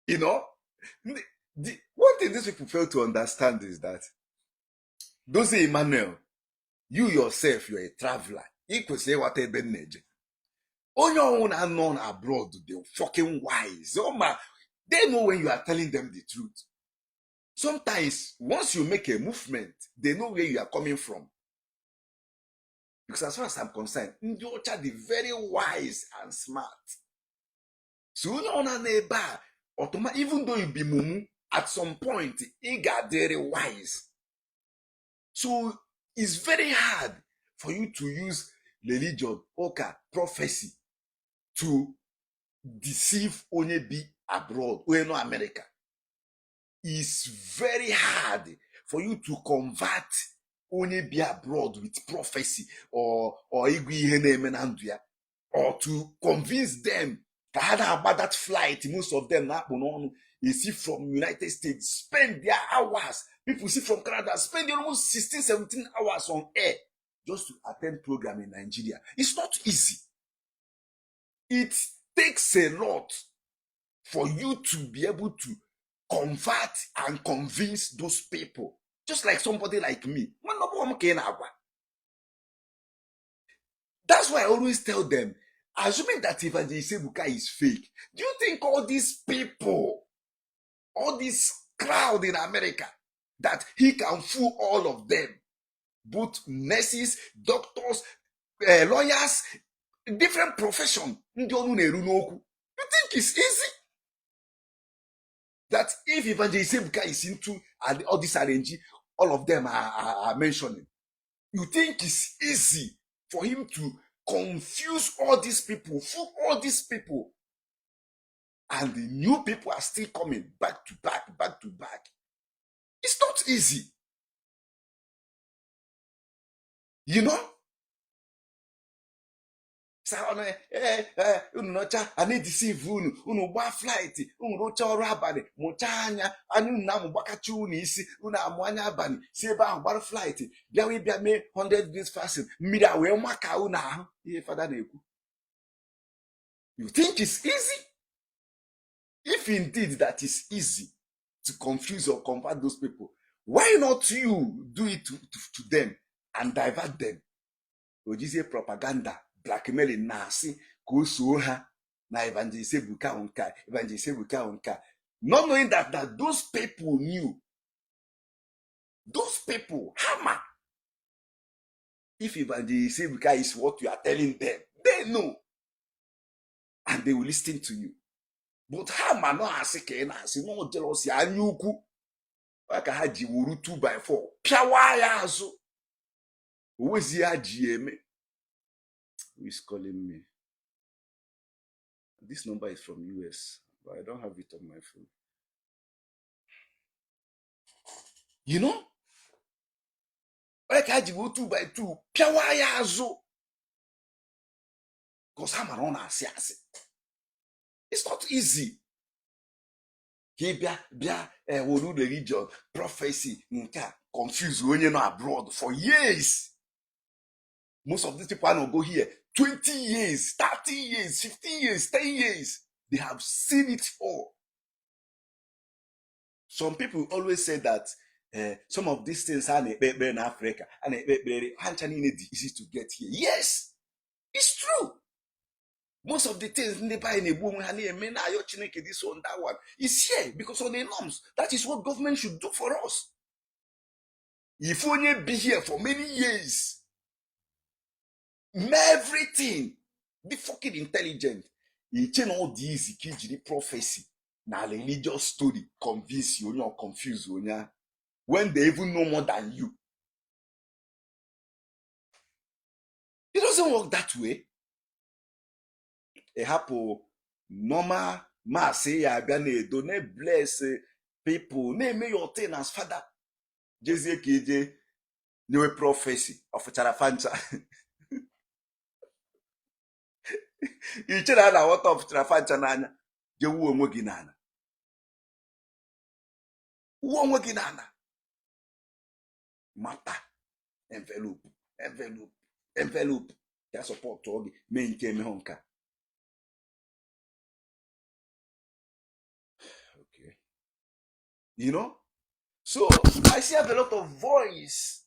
You know, one thing these people fail to understand is that those Emmanuel, you yourself, you're a traveler. You could say what a benage. On your own unknown abroad, they're fucking wise. Oh man, they know when you are telling them the truth. Sometimes, once you make a movement, they know where you are coming from. Because as far as I'm concerned, Ndiocha are very wise and smart. So you know, even though you be mumu, at some point, it got very wise. So it's very hard for you to use religion, prophecy to deceive onye be abroad, or no America. It's very hard for you to convert onye be abroad with prophecy or or to convince them about that flight. Most of them you see from United States spend their hours. People see from Canada spend almost 16, 17 hours on air just to attend program in Nigeria. It's not easy. It takes a lot for you to be able to convert and convince those people. Just like somebody like me. That's why I always tell them, assuming that Evangelist Ebuka is fake, do you think all these people, all this crowd in America, that he can fool all of them? Both nurses, doctors, lawyers, different profession. You think it's easy? That if Evangelist Ebuka is into all this arranging, all of them are mentioning, you think it's easy for him to confuse all these people, fool all these people, and the new people are still coming back to back, back to back? It's not easy. You know? Unu nọcha a na-edisive unu gba flight unu rụcha ọrụ abalị mụcha anya anya unu na-amụ gbakacha unu isi unu amụ anya abalị si ebe ahụ gbara flight bịawa ịbịa mee 100 days fasting mmiri a wee maka unu ahụ ihe fada na-ekwu. You think it's easy? If indeed that is easy to confuse or convert those people, why not you do it to them and divert them? Ojizie propaganda, blackmailing na asị ka o so ha na Evangelist Ebuka nka, Evangelist Ebuka nka, not knowing that those people knew. Those people hammer. If Evangelist Ebuka is what you are telling them, they know, and they will listen to you. But hammer no asị ka ị na-asị no jealousy anya ukwu maka ha ji wuru 2x4 pịawa ya azụ. Owezi ya ji eme. Who is calling me? This number is from US, but I don't have it on my phone. You know? Like I do 2x2, piawa ya azụ. Because hammer on asị. It's not easy. Bia wolu religion, prophecy, nka, confuse onye no abroad for years. Most of these people will go here 20 years, 30 years, 15 years, 10 years. They have seen it all. Some people always say that some of these things are in Africa and easy to get here. Yes, it's true. Most of the things in the buy in a boom, this one, that one, is here because of the norms. That is what government should do for us. If only be here for many years, everything, be fucking intelligent. You change all these prophecy, now religious story, convince you or confuse you when they even know more than you. It doesn't work that way. A hapo normal mass say ya don't bless people, name your thing as father. Jeze KJ new prophecy of Charafancha. You tell na what of Charafancha nanya. Je wu onwe gi nana. Wu onwe gi nana. Mata envelope. Ya support ogi me nke me honka. Okay. You know? So I still have a lot of voice.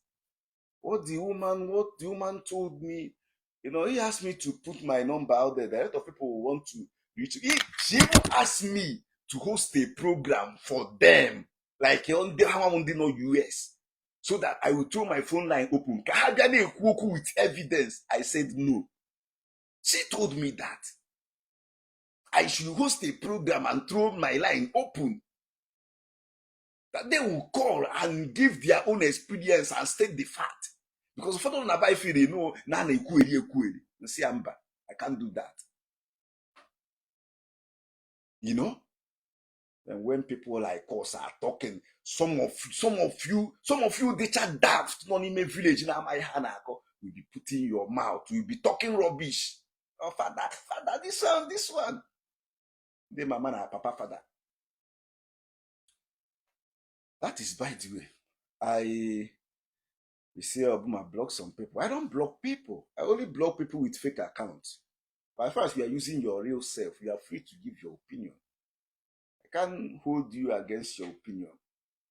What the woman told me, you know, he asked me to put my number out there. A lot of people want to reach. She even asked me to host a program for them, like on the US, so that I will throw my phone line open. With evidence. I said no. She told me that I should host a program and throw my line open. that they will call and give their own experience and state the fact. Because for them buy feel they know na ekweli. See, I can't do that. You know? And when people like us are talking, some of you, they chat daft, not in my village, now my hanako, will be putting your mouth, will be talking rubbish. Oh, father, this one. They my man, papa, father. That is by the way. You say Obama block some people. I don't block people. I only block people with fake accounts. But as far as you are using your real self, you are free to give your opinion. I can't hold you against your opinion.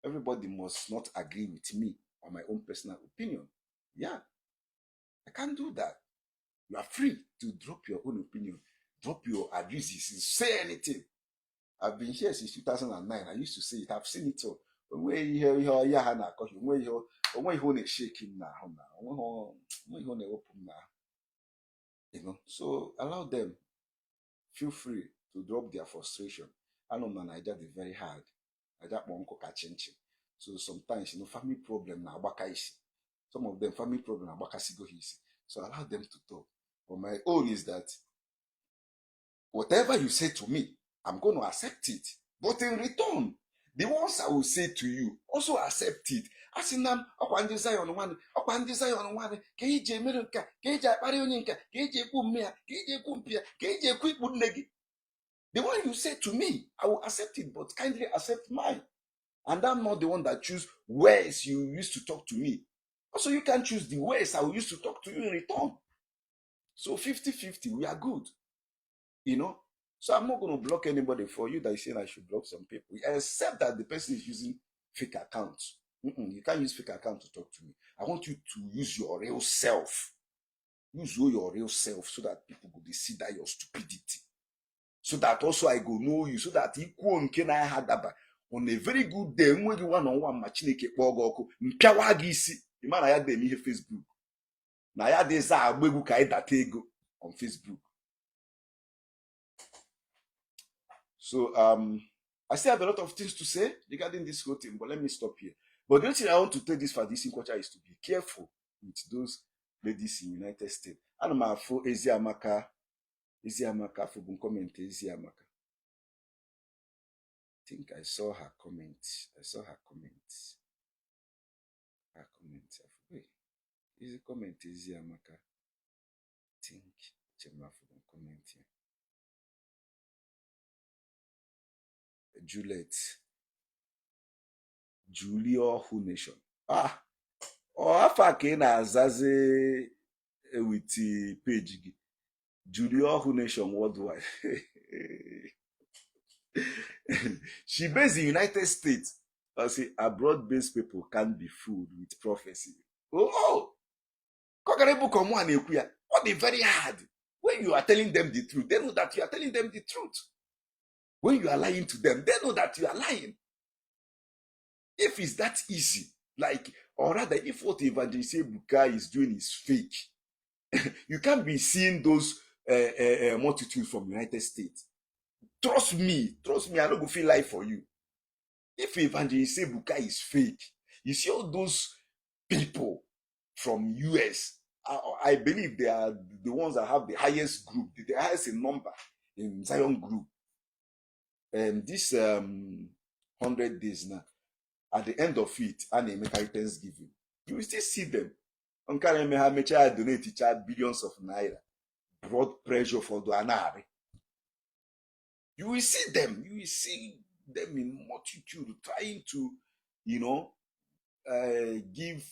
Everybody must not agree with me on my own personal opinion. Yeah, I can't do that. You are free to drop your own opinion, drop your abuses, say anything. I've been here since 2009. I used to say it. I've seen it all. You know, so allow them. Feel free to drop their frustration. I know man, I just very hard. I just want to catch. So sometimes, you know, family problem na abaka isi. Some of them family problem na abaka sigo isi. So allow them to talk. But my own is that whatever you say to me, I'm going to accept it. But in return, the ones I will say to you, also accept it. As in them, the one you say to me, I will accept it, but kindly accept mine. And I'm not the one that choose ways you used to talk to me. Also, you can choose the ways I will use to talk to you in return. So 50-50, we are good. You know? So I'm not going to block anybody for you that is saying I should block some people, except that the person is using fake accounts. You can't use fake account to talk to me. I want you to use your real self. Use your real self so that people will see that your stupidity. So that also I go know you. So that equal can I had that on a very good day. When you one machineke pogo mpiawa gisi. The man I had them here Facebook. Na ya de za agbegu ka idata ego on Facebook. So I still have a lot of things to say regarding this whole thing, but let me stop here. But the only thing I want to take this for this in culture is to be careful with those ladies in United States. I know my for Eziamaka for comment Eziamaka. I think I saw her comment. Her comment. Wait, is the comment Eziamaka? I think Chema for comment here. Julia Who Nation. Afa ka ị na-azazi with page gị. Julia Who Nation worldwide. She based in the United States. I say abroad-based people can't be fooled with prophecy. Oh, what is very hard. When you are telling them the truth, they know that you are telling them the truth. When you are lying to them, they know that you are lying. If it's that easy, like, or rather, if what Evangelist Ebuka is doing is fake, you can't be seeing those multitudes from United States. Trust me, I don't go feel like for you. If Evangelist Ebuka is fake, you see all those people from US, I believe they are the ones that have the highest group, the highest in number in Zion group. And this 100 days now, at the end of it, and they make Thanksgiving, you will still see them. On donate each other billions of naira. Broad pressure for the anari. You will see them. You will see them in multitude trying to, you know, give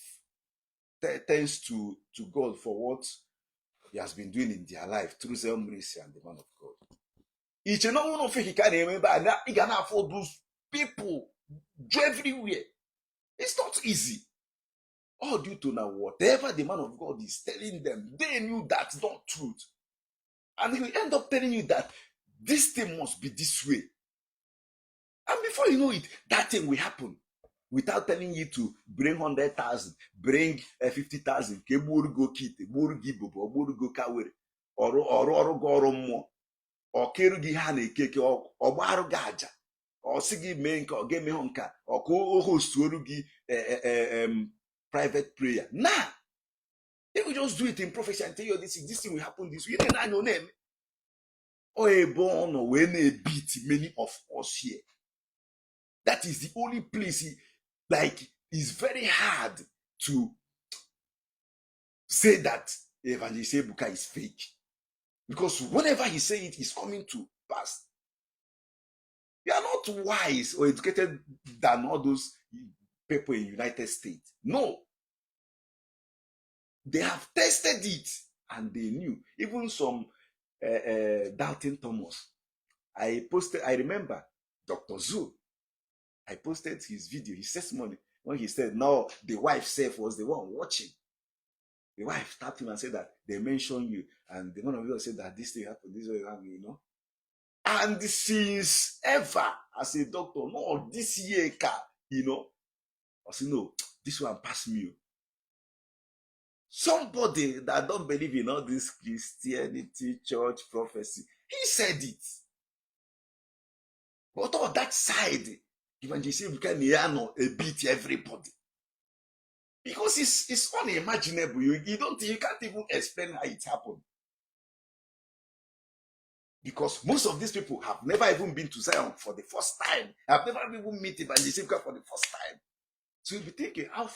thanks to God for what He has been doing in their life through their mercy and the man of God. Each and one of you can remember, and you can afford those people everywhere. It's not easy. All due to now whatever the man of God is telling them, they knew that's not truth. And he will end up telling you that this thing must be this way. And before you know it, that thing will happen. Without telling you to bring 100,000, bring 50,000, ke buru go kit, buru gibobo, buru go kawere, or go more, or keru gi ha na ekeke, or gbaru ga aja. or sigi menka or game honka or go host to private prayer. Nah, they will just do it in prophecy and tell you this thing will happen this way. You didn't know name. Or a born or when a beat many of us here. That is the only place like it's very hard to say that Evangelist Ebuka is fake. Because whenever he say it is coming to pass. You are not wise or educated than all those people in the United States. No. They have tested it and they knew. Even some doubting Thomas. I remember Dr. Zoo. I posted his video, his testimony, when he said, no, the wife self was the one watching. The wife tapped him and said that they mentioned you. And the one of you said that this thing happened, this way happened, you know. And since ever, as a doctor, no, this year, you know, I said, no, this one passed me. Somebody that don't believe in all this Christianity, church, prophecy, he said it. But on that side, evangelism can beat everybody. Because it's unimaginable. You can't even explain how it happened. Because most of these people have never even been to Zion for the first time. Have never even met evangelism for the first time. So you'll be thinking, how?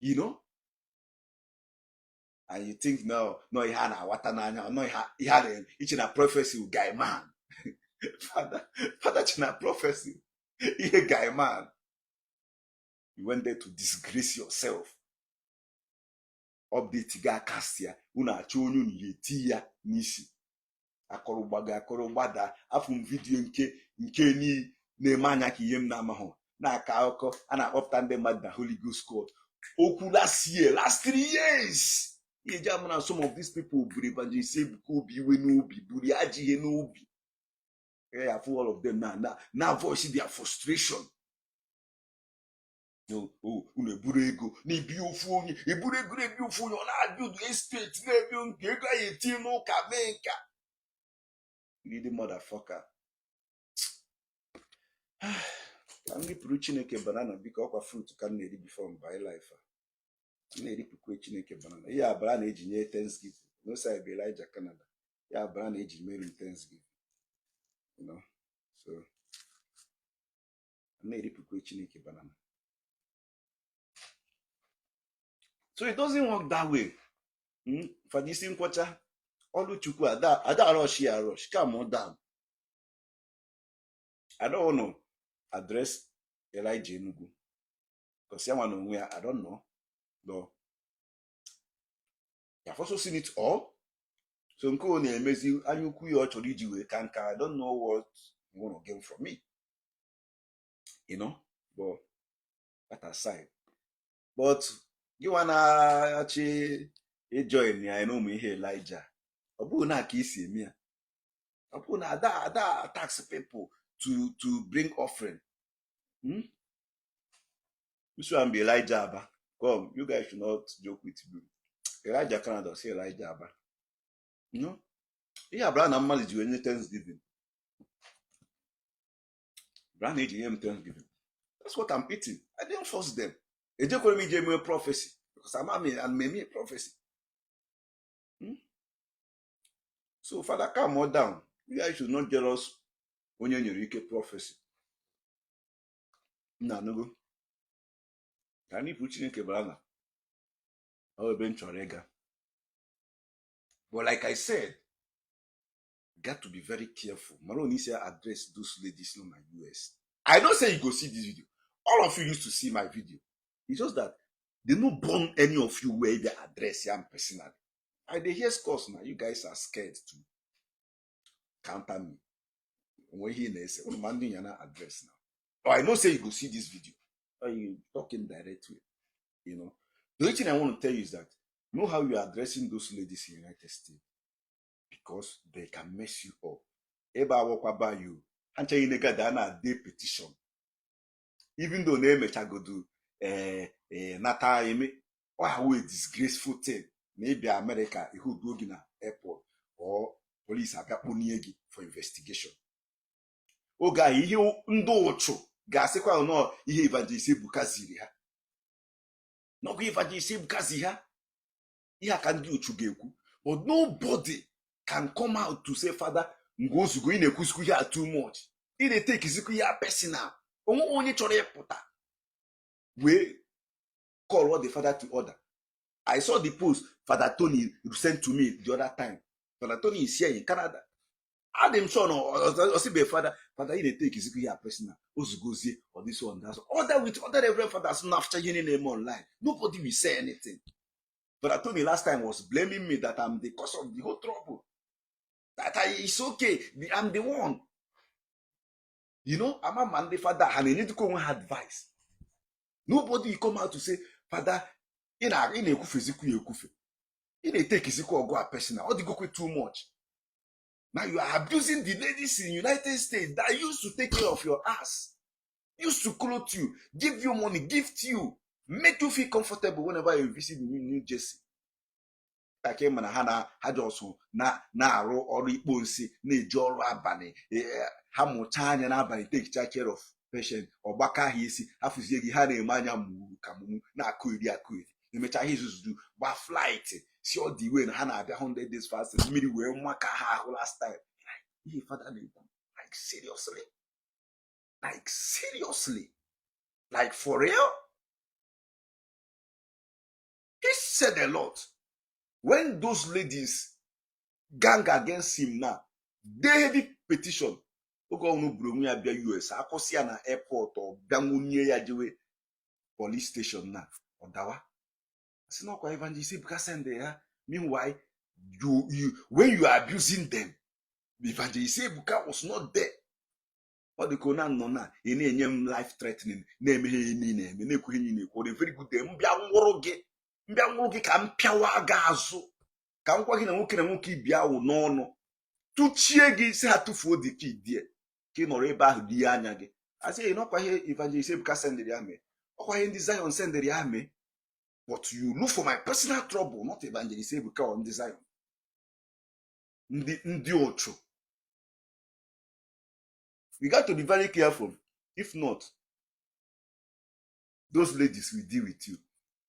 You know? And you think, no, he had a watananya, no, he had a prophecy with guy man. Father China prophecy. He a guy man. You went there to disgrace yourself. Update ga kastia. Una chonyu ni yeti ya nisi. Akọrọgbada afụm vidiyo nke ni na-eme anya ka ihe m na-amahụ na-aka akụkọ a na-akpọpụta ndị mmadụ na Holy Ghost Court okwu last 3 years iji amụ na some of these people buru evangelist Ebuka obi iwe n'obi buru ajọ ihe n'obi ya for all of them na voice their frustration. Unu eburu ego na-ebi ofu onye eburu ego na-ebi ofu onye ọ na-abịa estate na-ebi nke ego anyị etinye n'ụka mee nka greedy motherfucker. I'm going Chineke banana because of fruit can nearly be from by life. Nearly Chineke banana. Yeah, banana age in Thanksgiving. No say be Elijah Canada. Yeah, banana age in Mary Thanksgiving. You know, so nearly Chineke banana. So it doesn't work that way. For this in quarter, all the chukwu ada rush, come on down. I don't want to address Elijah Enugu because someone on where I don't know. No, I've also seen it all. So I'm going to amaze you. And you I don't know what you want to gain from me. You know, but that aside. But you wanna actually join me? I know me here, Elijah. Obu na kisi me. Obu na that tax people to bring offering. This one be Elijah Abba. Come, you guys should not joke with me. Elijah Canada say Elijah Abba. You know? Yeah, Abraham Mali do any Thanksgiving. Brand AGM Thanksgiving. That's what I'm eating. I didn't force them. They just call me genuine prophecy. Because I'm a prophecy. So, Father, calm more down. You guys should not jealous when you're in your prophecy. No. I need to change Kebrana. I'll be Chorega. But like I said, got to be very careful. Maroni say address those ladies in my US. I don't say you go see this video. All of you used to see my video. It's just that they don't burn any of you where they address them personally. I they hear scores now. You guys are scared to counter me. When he say, "Oh, man, you not address now." Or I know say you go see this video. Or you talking directly. You know. The only thing I want to tell you is that you know how you are addressing those ladies in the United States because they can mess you up. Eba walk about you. Ancha inega dana day petition. Even though they may go do nata eme or how a disgraceful thing. Maybe America who do in an airport or police are for investigation. oge a ihe ndị ụchụ ga-asịkwa nọ ihe Evangelist Ebuka ziri ha n'ọgụ Evangelist Ebuka zi ha ihe a ka ndị ụchụ ga-ekwu, but nobody can come out to say Father mgbe ozugbo ị na-ekwuzikwu ihe too much, ị na-etekizikwu ihe personal. Onwe onye chọrọ ịpụta wee call all the father to order. I saw the post Father Tony sent to me the other time. Father Tony is here in Canada. Adam Sean or Father ị na-etekizikwu ihe personal. Ozugozie or this one, that's order with other reverend fathers after your name online. Nobody will say anything. Father Tony last time was blaming me that I'm the cause of the whole trouble. That it's okay, I'm the one. You know, I'm a man, the father, and I need to come with advice. Nobody come out to say, Father, in a kufe, in a take is equal go personal, or the go too much. Now you are abusing the ladies in the United States that used to take care of your ass, used to clothe you, give you money, gift you, make you feel comfortable whenever you visit New Jersey. Ake mana ha just na-arụ ọrụ ikpo nsi na-eji ọrụ abalị ha mụcha anya n'abalị take care of patient ọgbaka ha isi afụzie gị ha na-eme anya mụrụ ka mụmụ na-akụ iri emecha ihe izuzu gba flight si ọ dị iwe na ha na-abịa 100 days fasting mmiri wee nwa ka ha ahụ last time. Ihe Father na-ekwu, like seriously, like for real. He said a lot. When those ladies gang against him now, they heavy petition. Ogo unu buru onwe ya bịa US, akwụsị ya na airport or bịa nwunye ya jewe police station na ọdawa. Asị na ọkwa Evangelist Ebuka send ya. Meanwhile, when you are abusing them, Evangelist Ebuka was not there. Ọ dị ka ọ na-anọ na ị na-enye m life threatening, na-emeghe ihe niile eme, na-ekwu ihe niile ekwu. Very good day, mbịa nwụrụ gị ka m pịawa gị azụ, ka m gwa gị na nwoke ibia wụ n'ọnụ tụchie gị si ha tụfuo dị ka idie ka ị nọrọ ebe ahụ dị anya gị. Asị n'ọkwa ihe Evangelist Ebuka sendịrị ya mee, ọkwa ihe ndị Zion sendịrị ya mee. But you look for my personal trouble, not Evangelist Ebuka or ndị Zion. Ndị ocho. We got to be very careful. If not, those ladies will deal with you.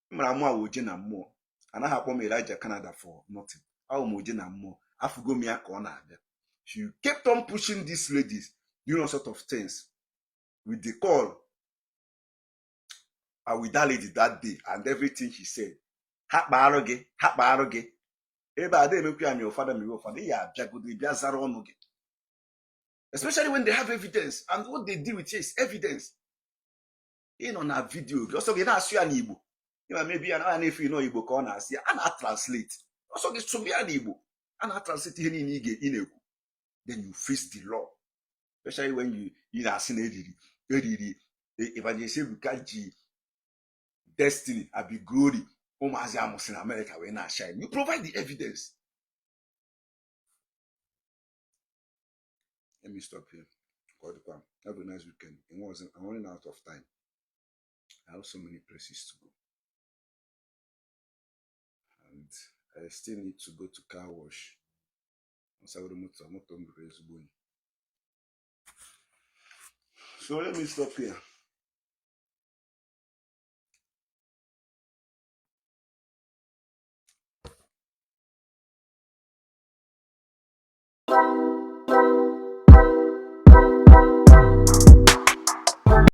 Mara mụ awoje na mmụọ. Anaghị akpọ m Elijah Canada for nothing. Awụ m oje na mmụọ. Afụgo m ya ka ọ na-abịa. She kept on pushing these ladies, doing all sort of things. With the call, with that lady that day and everything she said. Ha kpaara gị. Ebe a na-emekwa ya mere ụfọdụ ya abịagodo bịa zara ọnụ gị. Especially when they have evidence, and what they deal with is evidence. Ị nọ na video gị, ọsọ gị na-asụ ya n'Igbo. Maybe ya na-efe ino Igbo ka ọ na-asị ya, a na-translate. ọsọ gị sụbụ ya n'Igbo, a na-translate ihe niile ị na-ekwu. Then you face the law. Especially when you na-asị na eriri Evangelist Ebuka ji Destiny abi Glory ụmụazị amụsị na America wee na-ashine. You provide the evidence. Let me stop here. Have a nice weekend. I'm running out of time. I have so many places to go. And I still need to go to car wash. So let me stop here.